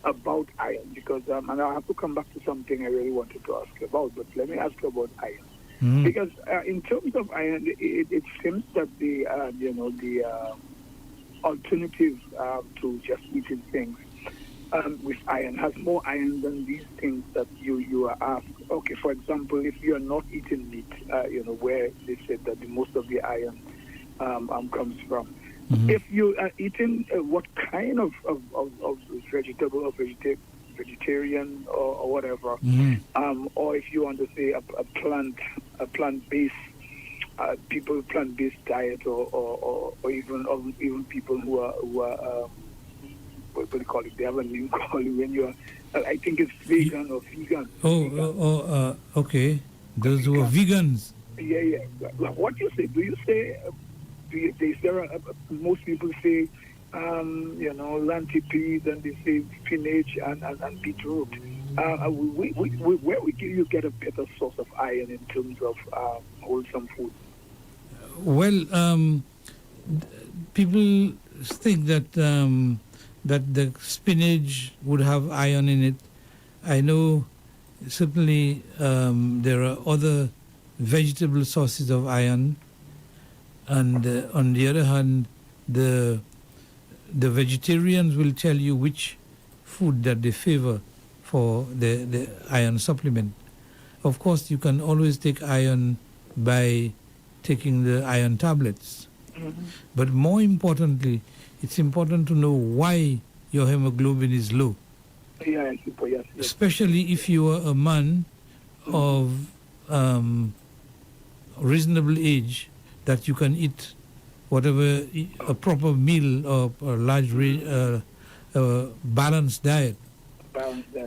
Speaker 9: about iron, because and I have to come back to something I really wanted to ask you about, but let me ask you about iron.
Speaker 7: Mm.
Speaker 9: Because in terms of iron, it seems that the alternative to just eating things with iron has more iron than these things that you are asked. Okay, for example, if you are not eating meat, where they said that most of the iron comes from.
Speaker 7: Mm-hmm.
Speaker 9: If you are eating what kind of vegetable or vegetarian or whatever,
Speaker 7: Mm-hmm.
Speaker 9: or if you want to say a plant-based plant-based diet, or even people who are what do you call it? They have a name called it when you are. I think it's vegan or vegan.
Speaker 7: Okay. Those who are vegans.
Speaker 9: Yeah. What do you say? Do you say? Most people say, lentil peas, and they say spinach and beetroot. Where you get a better source of iron in terms of wholesome food?
Speaker 7: Well, people think that the spinach would have iron in it. I know certainly there are other vegetable sources of iron, and on the other hand, the vegetarians will tell you which food that they favor for the iron supplement. Of course, you can always take iron by taking the iron tablets. But more importantly, it's important to know why your hemoglobin is low.
Speaker 9: Yes.
Speaker 7: Especially if you are a man of reasonable age, that you can eat whatever, a proper meal or a large balanced diet.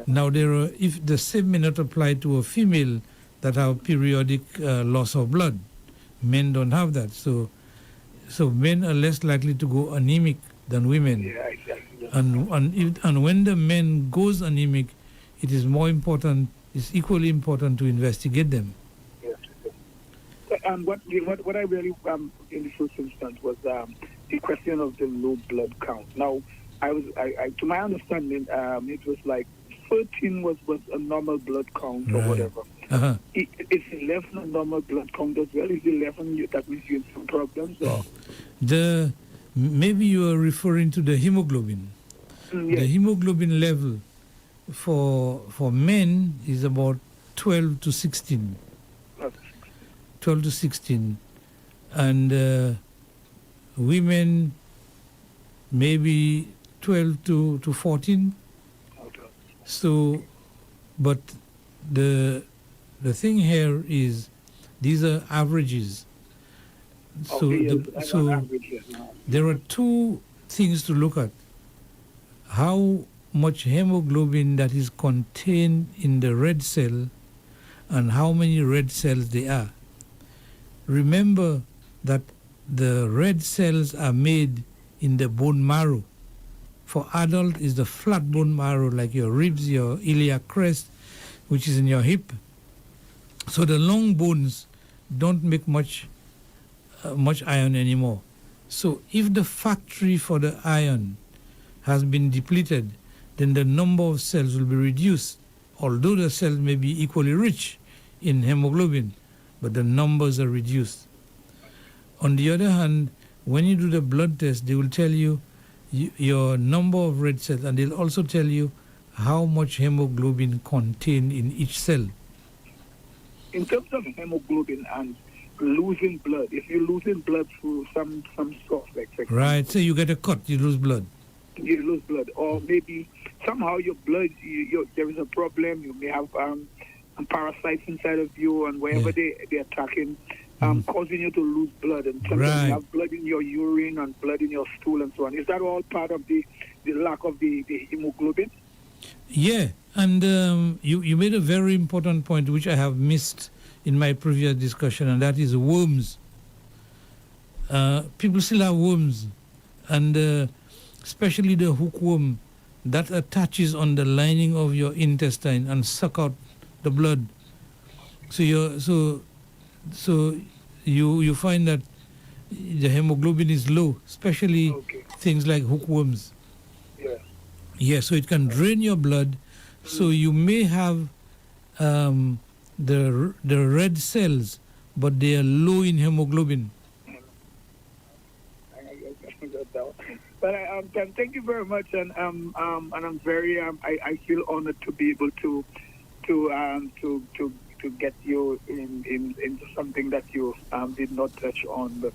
Speaker 7: Now, if the same may not apply to a female that have periodic loss of blood. Men don't have that, so men are less likely to go anemic than women.
Speaker 9: Yeah, exactly.
Speaker 7: And when the man goes anemic, it is more important. It's equally important to investigate them.
Speaker 9: Yes. And what I really in the first instance was the question of the low blood count. Now, I to my understanding, it was like 13 was a normal blood count or whatever.
Speaker 7: Uh-huh.
Speaker 9: It's 11 a normal blood count as well. Is 11 that means you have some problems? Or?
Speaker 7: Maybe you are referring to the hemoglobin.
Speaker 9: Yes.
Speaker 7: The hemoglobin level for men is about 12 to 16. 12 to 16. And women maybe 12 to 14. So, but the thing here is these are averages. So, there are two things to look at. How much hemoglobin that is contained in the red cell and how many red cells there are. Remember that the red cells are made in the bone marrow. For adult is the flat bone marrow, like your ribs, your iliac crest, which is in your hip. So the long bones don't make much iron anymore. So if the factory for the iron has been depleted, then the number of cells will be reduced, although the cells may be equally rich in hemoglobin, but the numbers are reduced. On the other hand, when you do the blood test, they will tell you your number of red cells, and they'll also tell you how much hemoglobin contained in each cell.
Speaker 9: In terms of hemoglobin and losing blood, if you're losing blood through some source, like
Speaker 7: right, say you get a cut, you lose blood.
Speaker 9: You lose blood, or maybe somehow your blood, there is a problem. You may have parasites inside of you, and wherever they're attacking, causing you to lose blood, and sometimes you have blood in your urine and blood in your stool and so on. Is that all part of the lack of the hemoglobin?
Speaker 7: Yeah, and you made a very important point which I have missed in my previous discussion, and that is worms. People still have worms, and especially the hookworm that attaches on the lining of your intestine and suck out the blood. So you find that the hemoglobin is low, especially things like hookworms. Yeah, so it can drain your blood. So you may have the red cells, but they are low in hemoglobin.
Speaker 9: But thank you very much, and I'm very I feel honored to be able to get you into something that you did not touch on, but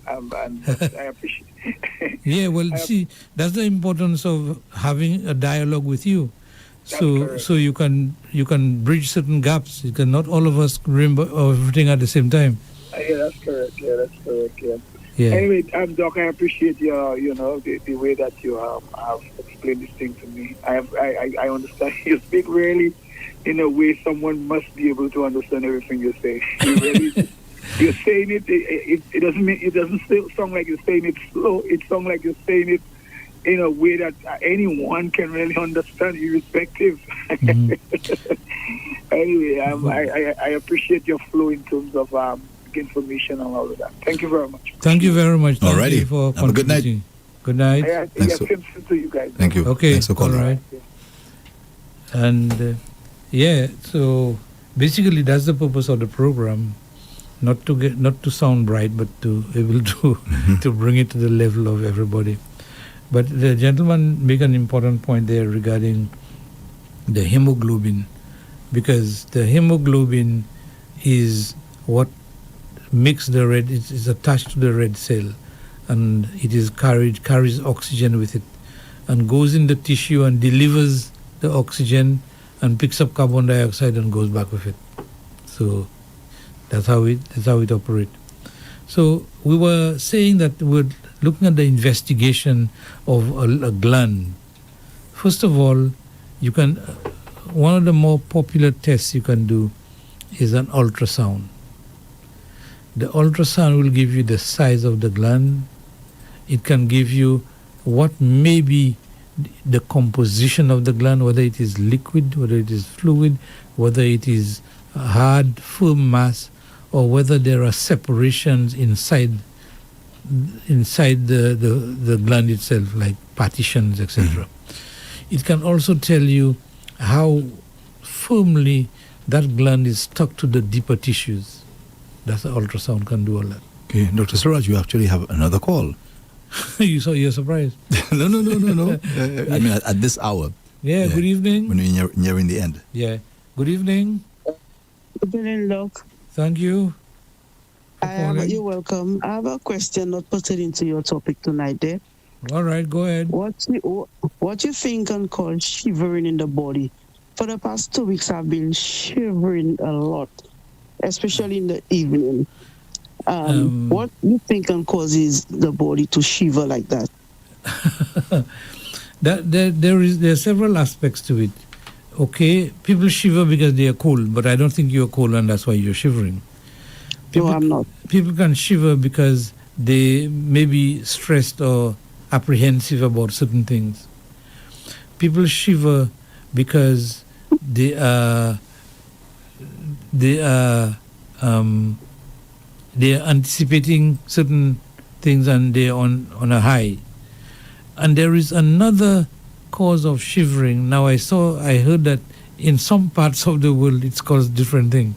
Speaker 9: I appreciate it.
Speaker 7: Yeah, well, see, that's the importance of having a dialogue with you. So you can bridge certain gaps. You can not all of us remember everything at the same time.
Speaker 9: Yeah, that's correct. Yeah. Anyway, Doc, I appreciate your, the way that you have explained this thing to me. I understand. You speak really in a way someone must be able to understand everything you say. You really, you're saying it. It doesn't sound like you're saying it slow. It sounds like you're saying it in a way that anyone can really understand, irrespective. Anyway, I appreciate your flow in terms of information and all of that. Thank you very much.
Speaker 7: Thank you very much.
Speaker 2: Alrighty.
Speaker 7: For
Speaker 2: have a good night.
Speaker 7: Good night.
Speaker 2: Thanks
Speaker 9: to you guys.
Speaker 2: Thank you.
Speaker 7: Okay.
Speaker 2: Thanks for calling.
Speaker 7: All right. And so basically that's the purpose of the program, not to sound bright, but to able to to bring it to the level of everybody. But the gentleman make an important point there regarding the hemoglobin, because the hemoglobin is what makes the red, it's attached to the red cell, and it is carries oxygen with it, and goes in the tissue and delivers the oxygen and picks up carbon dioxide and goes back with it. So that's how it operates. So we were saying that we're looking at the investigation of a gland. First of all, you can one of the more popular tests you can do is an ultrasound. The ultrasound will give you the size of the gland. It can give you what may be the composition of the gland, whether it is liquid, whether it is fluid, whether it is hard, firm mass, or whether there are separations inside the gland itself, like partitions, etc. It can also tell you how firmly that gland is stuck to the deeper tissues. That's the ultrasound can do all that.
Speaker 2: Okay, Dr. Surage, you actually have another call.
Speaker 7: You're surprised.
Speaker 2: No. I mean, at this hour.
Speaker 7: Yeah, good evening.
Speaker 2: When we're nearing the end.
Speaker 7: Yeah, good evening.
Speaker 10: Good evening, Doc.
Speaker 7: Thank you.
Speaker 10: You're welcome. I have a question not pertaining to your topic tonight there.
Speaker 7: All right, go ahead.
Speaker 10: What you think can cause shivering in the body? For the past 2 weeks, I've been shivering a lot, especially in the evening. What you think can causes the body to shiver like that?
Speaker 7: There are several aspects to it. Okay, people shiver because they are cold, but I don't think you're cold and that's why you're shivering.
Speaker 10: No, I'm not.
Speaker 7: People can shiver because they may be stressed or apprehensive about certain things. People shiver because they are anticipating certain things and they're on a high. And there is another cause of shivering. Now I heard that in some parts of the world it's called different thing.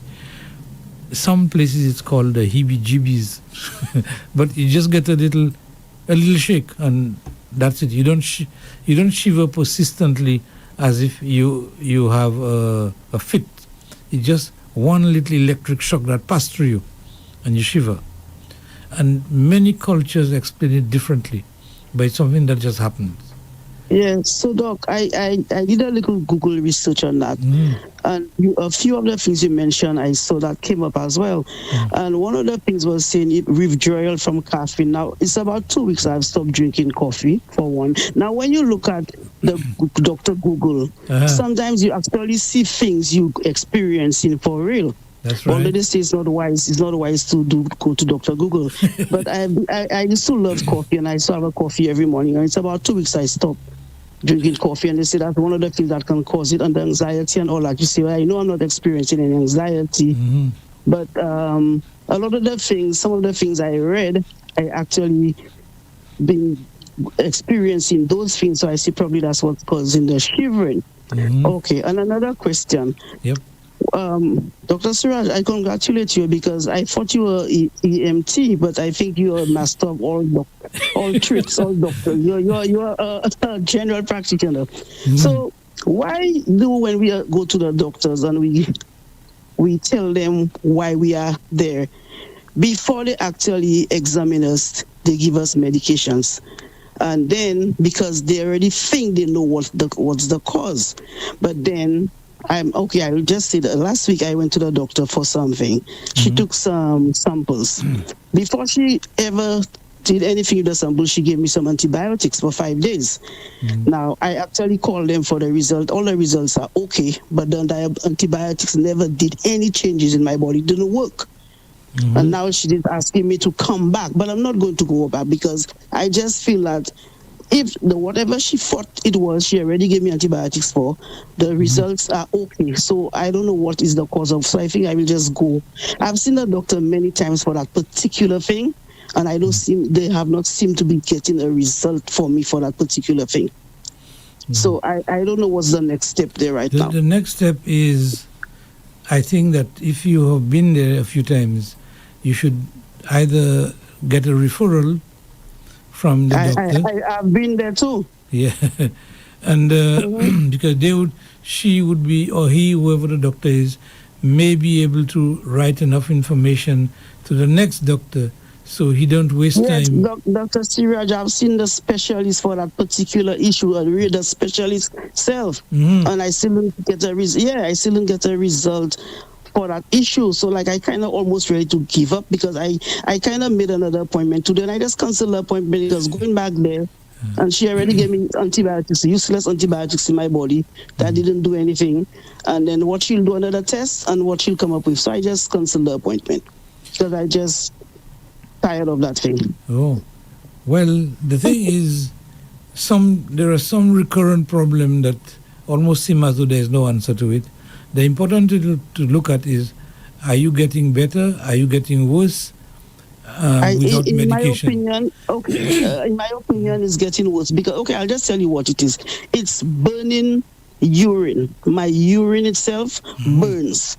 Speaker 7: Some places it's called the heebie-jeebies, but you just get a little shake and that's it. You don't shiver persistently as if you have a fit. It's just one little electric shock that passed through you and you shiver. And many cultures explain it differently, but it's something that just happens.
Speaker 10: Yes, so Doc, I did a little Google research on that, and a few of the things you mentioned, I saw that came up as well. And one of the things was saying withdrawal from caffeine. Now, it's about 2 weeks I've stopped drinking coffee, for one. Now, when you look at the Dr. Google, sometimes you actually see things you experiencing for real.
Speaker 7: That's right.
Speaker 10: Although they say it's not wise to go to Dr. Google. But I used to love coffee, and I used to have a coffee every morning. And it's about 2 weeks I stopped drinking coffee, and they say that's one of the things that can cause it, and the anxiety and all that. You say, well, I know I'm not experiencing any anxiety, but a lot of the things, some of the things I read, I actually been experiencing those things. So I see probably that's what's causing the shivering. Okay, and another question.
Speaker 7: Yep.
Speaker 10: Dr. Surage, I congratulate you because I thought you were EMT, but I think you are a master of all tricks, all doctors. You're a general practitioner. So why do when we go to the doctors and we tell them why we are there, before they actually examine us, they give us medications? And then, because they already think they know what's the cause, but then I will just say that last week I went to the doctor for something. She took some samples. Before she ever did anything with the samples, she gave me some antibiotics for 5 days. Now, I actually called them for the result. All the results are okay, but the antibiotics never did any changes in my body. It didn't work. And now she's asking me to come back, but I'm not going to go back because I just feel that if whatever she thought it was, she already gave me antibiotics for, the results are okay. So I don't know what is the cause of. So I think I will just go. I've seen the doctor many times for that particular thing, and they have not seemed to be getting a result for me for that particular thing. So I don't know what's the next step there now.
Speaker 7: The next step is, I think that if you have been there a few times, you should either get a referral from the doctor.
Speaker 10: I've been there too.
Speaker 7: Yeah, and because she would be, or he, whoever the doctor is, may be able to write enough information to the next doctor so he don't waste time.
Speaker 10: Dr. Surage, I've seen the specialist for that particular issue and read the specialist self, and I still didn't get a result for that issue. So like I kind of almost ready to give up because I kind of made another appointment today and I just canceled the appointment because going back there and she already gave me antibiotics, useless antibiotics in my body that didn't do anything. And then what she'll do another test and what she'll come up with. So I just canceled the appointment because I just tired of that thing.
Speaker 7: Oh, well, the thing is, there are some recurrent problem that almost seem as though there is no answer to it. The important thing to look at is, are you getting better? Are you getting worse? Without medication?
Speaker 10: In my opinion, it's getting worse because, I'll just tell you what it is. It's burning urine. My urine itself burns.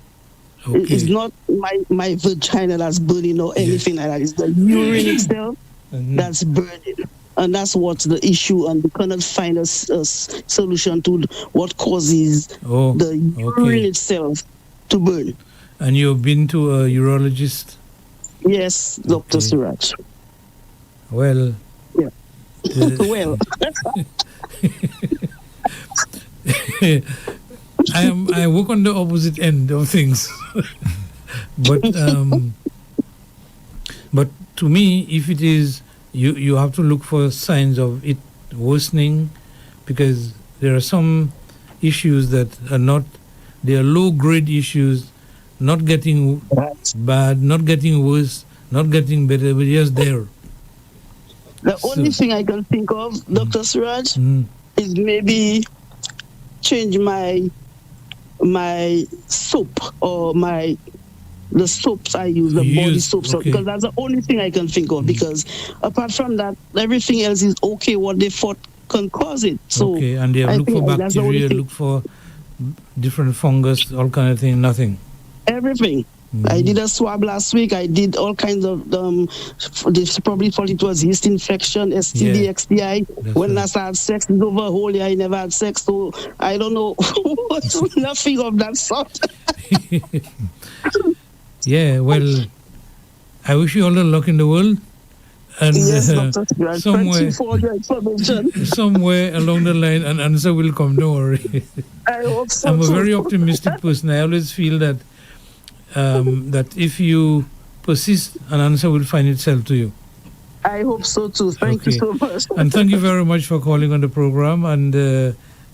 Speaker 7: Okay.
Speaker 10: It's not my vagina that's burning or anything like that. It's the urine itself that's burning. And that's what's the issue, and we cannot find a solution to what causes the urine itself to burn.
Speaker 7: And you've been to a urologist?
Speaker 10: Yes, Dr. Surage.
Speaker 7: Well.
Speaker 10: Yeah. Well.
Speaker 7: I work on the opposite end of things. But to me, if it is, you have to look for signs of it worsening, because there are some issues that are not, they are low-grade issues, not getting bad, not getting worse, not getting better, but just there.
Speaker 10: The only thing I can think of, Dr. Surage, is maybe change my soap or the soaps I use, the body soaps, because that's the only thing I can think of. Because apart from that, everything else is okay. What they thought can cause it. So
Speaker 7: and they have looked for bacteria, look for different fungus, all kind of thing. Nothing.
Speaker 10: Everything. I did a swab last week. I did all kinds of, they probably thought it was yeast infection, STD, XDI. When last I had sex, it's over a whole year I never had sex. So I don't know. Nothing of that sort.
Speaker 7: Yeah, well, I wish you all the luck in the world. And
Speaker 10: yes,
Speaker 7: somewhere along the line, an answer will come, don't worry.
Speaker 10: I hope so.
Speaker 7: I'm a very optimistic person. I always feel that that if you persist, an answer will find itself to you.
Speaker 10: I hope so too. Thank you so much.
Speaker 7: And thank you very much for calling on the program and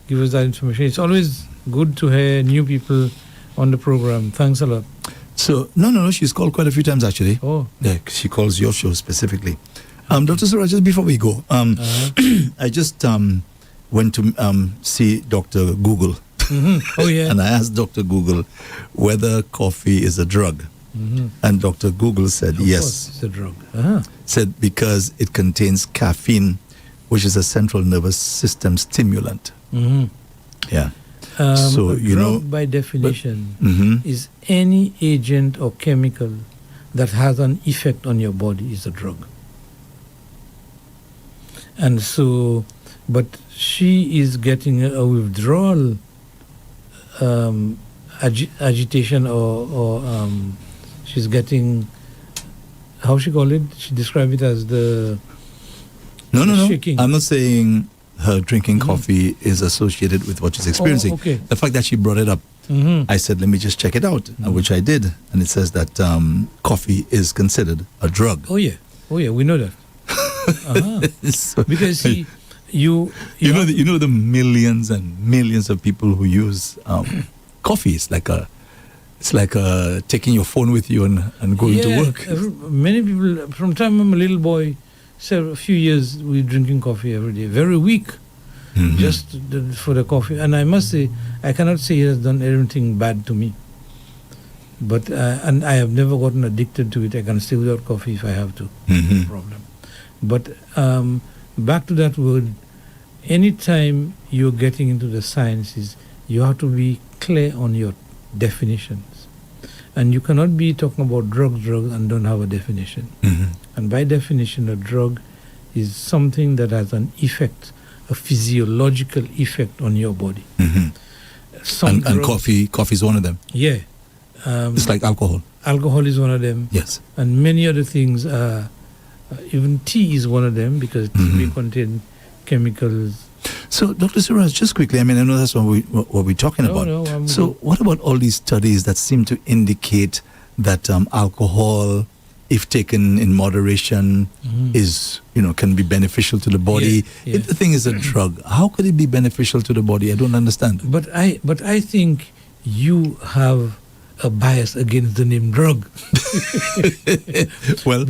Speaker 7: give us that information. It's always good to hear new people on the program. Thanks a lot.
Speaker 2: So, no, she's called quite a few times actually.
Speaker 7: Oh.
Speaker 2: Yeah, she calls your show specifically. Dr. Surage, just before we go, I just went to see Dr. Google.
Speaker 7: Oh, yeah.
Speaker 2: And I asked Dr. Google whether coffee is a drug. And Dr. Google said
Speaker 7: of
Speaker 2: yes.
Speaker 7: Course it's a drug.
Speaker 2: Said because it contains caffeine, which is a central nervous system stimulant. Yeah.
Speaker 7: So, a drug by definition is any agent or chemical that has an effect on your body is a drug. And so, but she is getting a withdrawal agitation or she's getting, how she call it? She described it as the shaking.
Speaker 2: I'm not saying her drinking coffee is associated with what she's experiencing. The fact that she brought it up, I said, let me just check it out, which I did. And it says that coffee is considered a drug.
Speaker 7: Oh, yeah, we know that. So, because you
Speaker 2: know the millions and millions of people who use coffee. It's like taking your phone with you and going to work.
Speaker 7: Many people, from the time I'm a little boy, a few years, we're drinking coffee every day. Very weak, just for the coffee. And I must say, I cannot say it has done anything bad to me. But and I have never gotten addicted to it. I can stay without coffee if I have to. No problem. But back to that word, anytime you're getting into the sciences, you have to be clear on your definitions. And you cannot be talking about drugs and don't have a definition. And by definition, a drug is something that has an effect, a physiological effect on your body. Some
Speaker 2: And
Speaker 7: drugs-
Speaker 2: coffee is one of them.
Speaker 7: Yeah.
Speaker 2: It's like alcohol.
Speaker 7: Alcohol is one of them.
Speaker 2: Yes.
Speaker 7: And many other things. Even tea is one of them because tea may contain chemicals.
Speaker 2: So, Dr. Surage, just quickly, I mean, I know that's what we're talking about.
Speaker 7: No,
Speaker 2: so, what about all these studies that seem to indicate that alcohol, if taken in moderation, is, can be beneficial to the body?
Speaker 7: Yeah.
Speaker 2: If the thing is a drug, how could it be beneficial to the body? I don't understand.
Speaker 7: But I think you have a bias against the name drug.
Speaker 2: Well,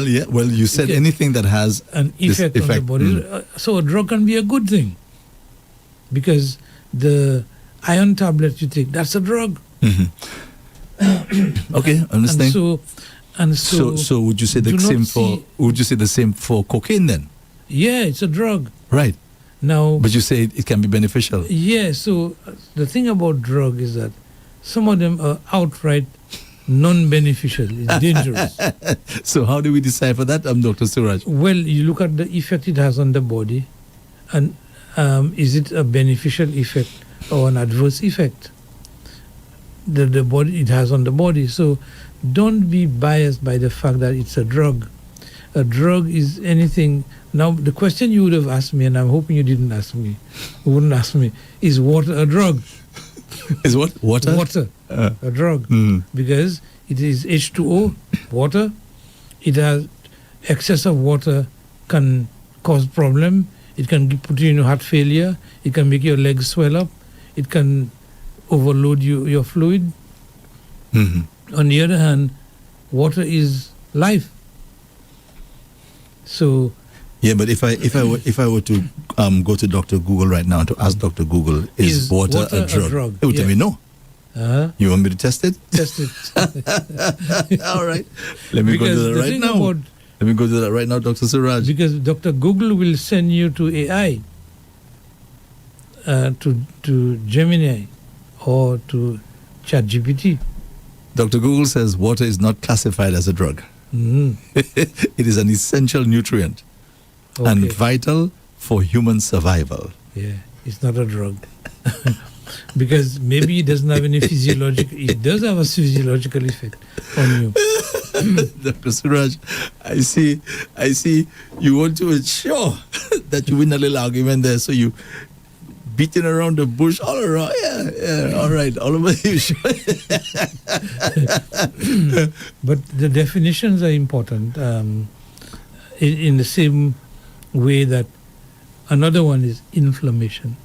Speaker 2: yeah. Well, you said
Speaker 7: Okay.
Speaker 2: anything that has
Speaker 7: An
Speaker 2: this
Speaker 7: effect on the body. So a drug can be a good thing because the iron tablet you take, that's a drug.
Speaker 2: Okay, understand.
Speaker 7: And so
Speaker 2: So would you say
Speaker 7: do
Speaker 2: the
Speaker 7: not
Speaker 2: same
Speaker 7: see-
Speaker 2: would you say the same for cocaine then?
Speaker 7: Yeah, it's a drug.
Speaker 2: Right.
Speaker 7: Now,
Speaker 2: But you say it can be beneficial.
Speaker 7: yeah, so the thing about drug is that some of them are outright non-beneficial. It's dangerous.
Speaker 2: So how do we decipher that, Dr. Surage?
Speaker 7: Well, you look at the effect it has on the body, and is it a beneficial effect or an adverse effect that the body it has on the body? So don't be biased by the fact that it's a drug. A drug is anything. Now, the question you would have asked me, and I'm hoping you didn't ask me, wouldn't ask me, is water a drug?
Speaker 2: Is what? Water?
Speaker 7: Water, a drug, because it is H2O, water. It has excess of water can cause problem. It can put you in heart failure. It can make your legs swell up. It can overload your fluid. On the other hand, water is life. So
Speaker 2: Yeah, but if I were to go to Dr. Google right now to ask Dr. Google, is water a drug? It would tell me no. You want me to test it?
Speaker 7: Test it.
Speaker 2: All right. Let me go
Speaker 7: Because
Speaker 2: to that
Speaker 7: the
Speaker 2: right
Speaker 7: thing
Speaker 2: now.
Speaker 7: about-
Speaker 2: Let me go to that right now, Dr. Surage.
Speaker 7: Because Dr. Google will send you to AI, to Gemini, or to ChatGPT.
Speaker 2: Dr. Google says water is not classified as a drug. It is an essential nutrient and
Speaker 7: Okay.
Speaker 2: vital for human survival.
Speaker 7: Yeah, it's not a drug. Because maybe it doesn't have any physiological. It does have a physiological effect on you.
Speaker 2: Dr. Surage, I see you want to ensure that you win a little argument there, so you beating around the bush all around. Yeah, all right, all over you.
Speaker 7: But the definitions are important in the same way that another one is inflammation.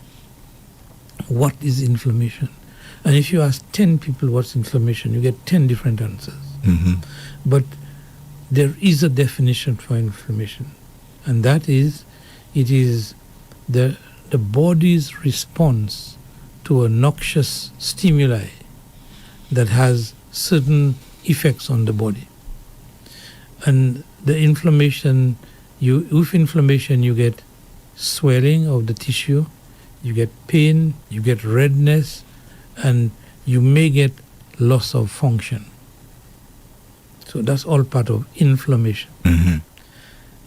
Speaker 7: What is inflammation? And if you ask 10 people what's inflammation, you get 10 different answers. But there is a definition for inflammation, and that is, it is the body's response to a noxious stimuli that has certain effects on the body. And the inflammation, with inflammation you get swelling of the tissue, you get pain, you get redness, and you may get loss of function. So that's all part of inflammation.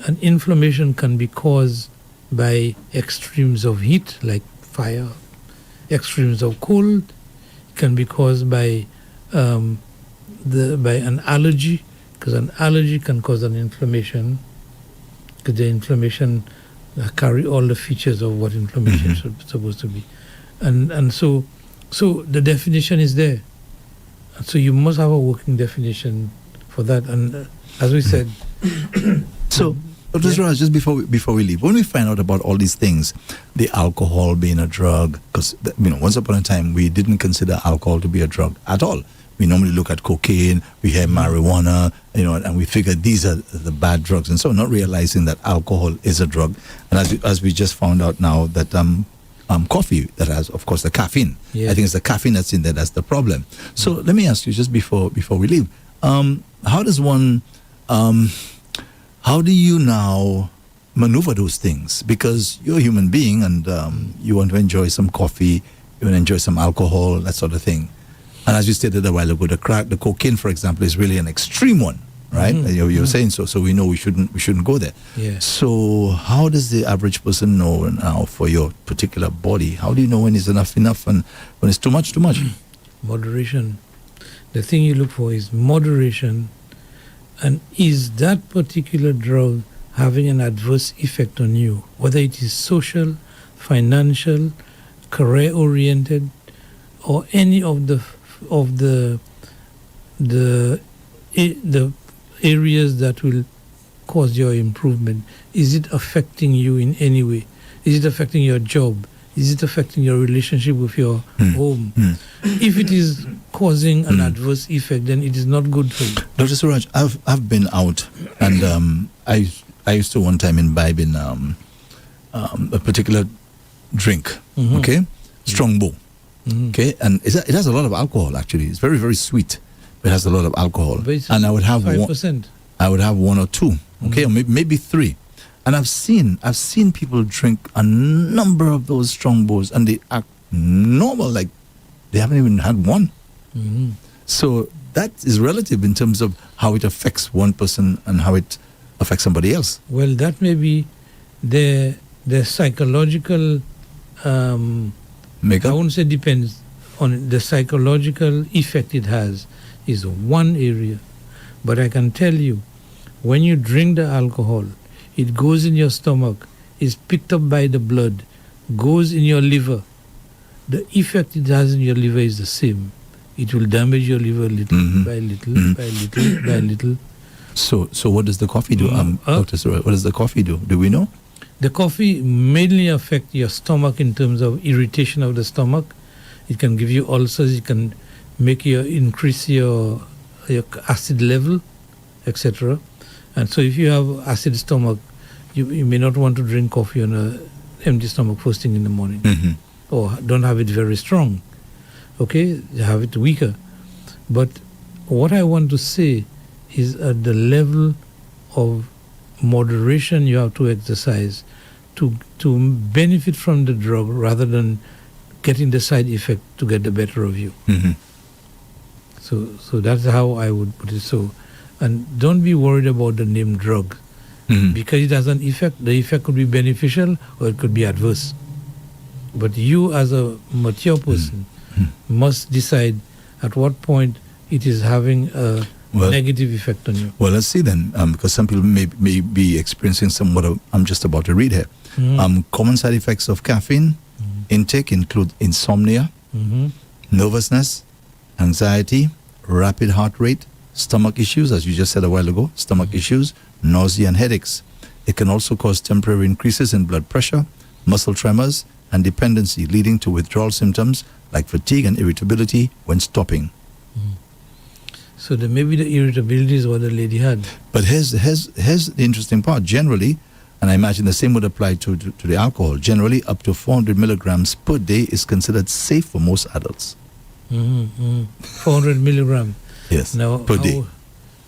Speaker 7: And inflammation can be caused by extremes of heat, like fire, extremes of cold. It can be caused by by an allergy, because an allergy can cause an inflammation, because the inflammation carry all the features of what inflammation is supposed to be. And so the definition is there. And so you must have a working definition for that. And as we said...
Speaker 2: So, Dr. Surage, just before we leave, when we find out about all these things, the alcohol being a drug, because once upon a time we didn't consider alcohol to be a drug at all. We normally look at cocaine, we hear marijuana, and we figure these are the bad drugs, and so not realizing that alcohol is a drug. And as we just found out now that coffee that has, of course, the caffeine.
Speaker 7: Yeah.
Speaker 2: I think it's the caffeine that's in there that's the problem. So let me ask you just before we leave, how does one? How do you now maneuver those things? Because you're a human being and you want to enjoy some coffee, you want to enjoy some alcohol, that sort of thing. And as you stated a while ago, the cocaine, for example, is really an extreme one. right? You're saying so. So we know we shouldn't go there.
Speaker 7: Yeah.
Speaker 2: So how does the average person know now for your particular body? How do you know when it's enough and when it's too much?
Speaker 7: Moderation. The thing you look for is moderation, and is that particular drug having an adverse effect on you, whether it is social, financial, career-oriented, or any of the areas that will cause your improvement. Is it affecting you in any way? Is it affecting your job? Is it affecting your relationship with your home? If it is causing an adverse effect, then it is not good for you.
Speaker 2: Dr. Surage, I've been out, and I used to one time imbibe in a particular drink, okay, Strongbow, okay, and it has a lot of alcohol. Actually, it's very, very sweet. It has a lot of alcohol, and I would have
Speaker 7: 5%.
Speaker 2: I would have one or two, okay, or maybe three. And I've seen people drink a number of those Strongbows, and they act normal, like they haven't even had one. So that is relative in terms of how it affects one person and how it affects somebody else.
Speaker 7: Well, that may be the psychological.
Speaker 2: Makeup?
Speaker 7: I won't say depends on the psychological effect it has is one area, but I can tell you, when you drink the alcohol, it goes in your stomach, is picked up by the blood, goes in your liver. The effect it has in your liver is the same. It will damage your liver little by little, by little, by little.
Speaker 2: So what does the coffee do, Dr. Surage? What does the coffee do? Do we know?
Speaker 7: The coffee mainly affects your stomach in terms of irritation of the stomach. It can give you ulcers. It can make you increase your acid level, etc. And so if you have acid stomach, you may not want to drink coffee on an empty stomach first thing in the morning. Or don't have it very strong. Okay? Have it weaker. But what I want to say is at the level of moderation you have to exercise to benefit from the drug rather than getting the side effect to get the better of you. So that's how I would put it. So, and don't be worried about the name drug, because it has an effect. The effect could be beneficial or it could be adverse. But you as a mature person must decide at what point it is having a negative effect on you.
Speaker 2: Well, let's see then, because some people may be experiencing what I'm just about to read here. Common side effects of caffeine intake include insomnia, nervousness, anxiety, rapid heart rate, stomach issues, as you just said a while ago, stomach issues, nausea and headaches. It can also cause temporary increases in blood pressure, muscle tremors, and dependency, leading to withdrawal symptoms like fatigue and irritability when stopping.
Speaker 7: So maybe the irritability is what the lady had.
Speaker 2: But here's the interesting part. Generally, and I imagine the same would apply to the alcohol, generally up to 400 milligrams per day is considered safe for most adults.
Speaker 7: 400 milligrams.
Speaker 2: Yes,
Speaker 7: now,
Speaker 2: per day.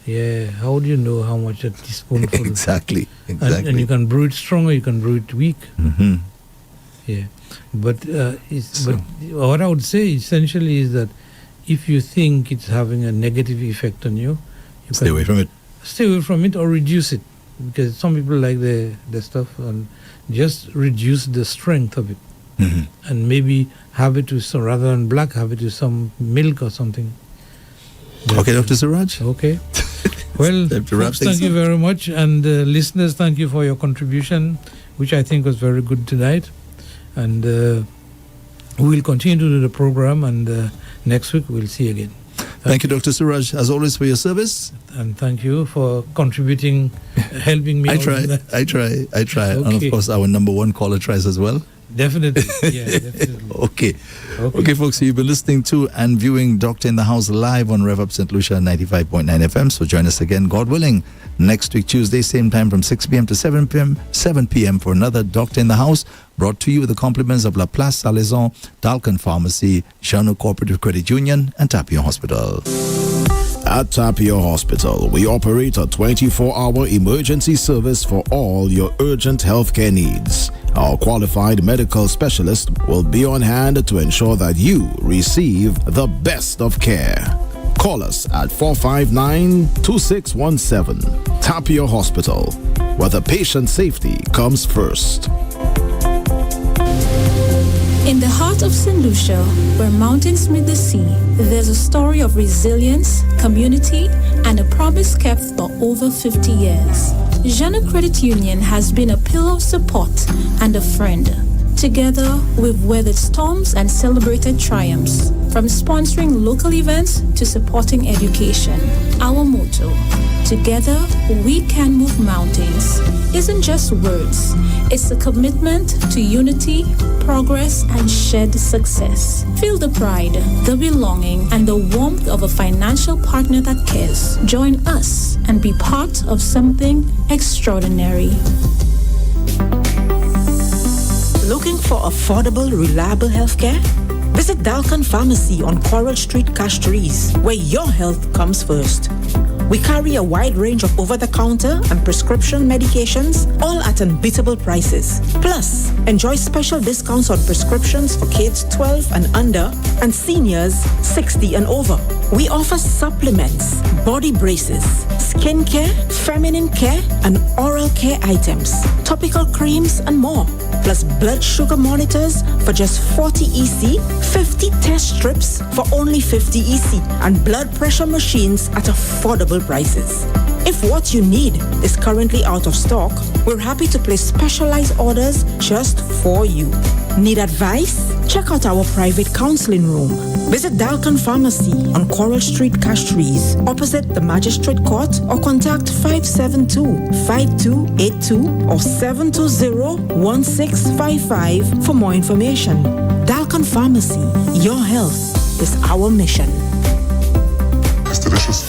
Speaker 7: Yeah, how do you know how much a teaspoonful?
Speaker 2: Exactly.
Speaker 7: And you can brew it strong or you can brew it weak. Yeah, but what I would say essentially is that if you think it's having a negative effect on you,
Speaker 2: stay away from it.
Speaker 7: Stay away from it or reduce it, because some people like the stuff, and just reduce the strength of it, and maybe have it with some, rather than black, have it with some milk or something.
Speaker 2: Okay, Dr. Surage.
Speaker 7: Okay. Well, folks, thank you very much, and listeners, thank you for your contribution, which I think was very good tonight. And we will continue to do the program, and next week we'll see you again.
Speaker 2: Thank you, Dr. Surage, as always, for your service.
Speaker 7: And thank you for contributing, helping me.
Speaker 2: I try.
Speaker 7: Okay.
Speaker 2: And of course, our number one caller tries as well.
Speaker 7: Definitely. Yeah, definitely.
Speaker 2: Okay, folks, so you've been listening to and viewing Doctor in the House live on REV-UP St. Lucia 95.9 FM. So join us again, God willing, next week, Tuesday, same time from 6 p.m. to 7 p.m. for another Doctor in the House, brought to you with the compliments of La Place Salaison, Dalkin Pharmacy, Shano Cooperative Credit Union, and Tapio Hospital.
Speaker 3: At Tapio Hospital, we operate a 24-hour emergency service for all your urgent healthcare needs. Our qualified medical specialist will be on hand to ensure that you receive the best of care. Call us at 459-2617. Tapio Hospital, where the patient safety comes first.
Speaker 4: In the heart of St. Lucia, where mountains meet the sea, there's a story of resilience, community, and a promise kept for over 50 years. Jana Credit Union has been a pillar of support and a friend. Together, we've weathered storms and celebrated triumphs, from sponsoring local events to supporting education. Our motto, together we can move mountains, isn't just words. It's a commitment to unity, progress, and shared success. Feel the pride, the belonging, and the warmth of a financial partner that cares. Join us and be part of something extraordinary.
Speaker 5: Looking for affordable, reliable healthcare? Visit Dalkan Pharmacy on Coral Street, Castries, where your health comes first. We carry a wide range of over-the-counter and prescription medications, all at unbeatable prices. Plus, enjoy special discounts on prescriptions for kids 12 and under and seniors 60 and over. We offer supplements, body braces, skin care, feminine care, and oral care items, topical creams, and more. Plus blood sugar monitors for just 40 EC, 50 test strips for only 50 EC, and blood pressure machines at affordable prices. If what you need is currently out of stock, we're happy to place specialized orders just for you. Need advice? Check out our private counseling room. Visit Dalkan Pharmacy on Coral Street, Castries, opposite the Magistrate Court, or contact 572-5282 or 720-1655 for more information. Dalkan Pharmacy, your health is our mission.
Speaker 6: It's delicious.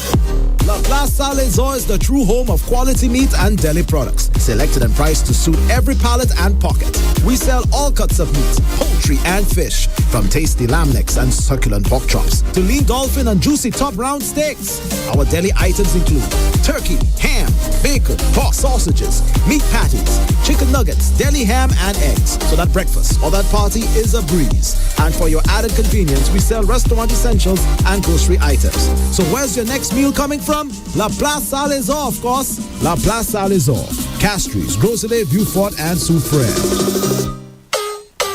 Speaker 3: La Plaza Lesor is the true home of quality meat and deli products, selected and priced to suit every palate and pocket. We sell all cuts of meat, poultry and fish, from tasty lamb necks and succulent pork chops to lean dolphin and juicy top round steaks. Our deli items include turkey, ham, bacon, pork sausages, meat patties, chicken nuggets, deli ham and eggs, so that breakfast or that party is a breeze. And for your added convenience, we sell restaurant essentials and grocery items. So where's your next meal coming from? La Plaza Lesor, of course. La Plaza Lesor, Castries, Groselet, Beaufort, and Soufrière.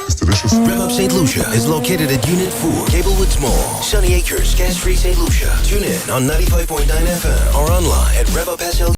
Speaker 6: It's delicious.
Speaker 1: REV-UP St. Lucia is located at Unit 4, Gablewoods Mall, Sunny Acres, Gas Free St. Lucia. Tune in on 95.9 FM or online at REV-UP SL.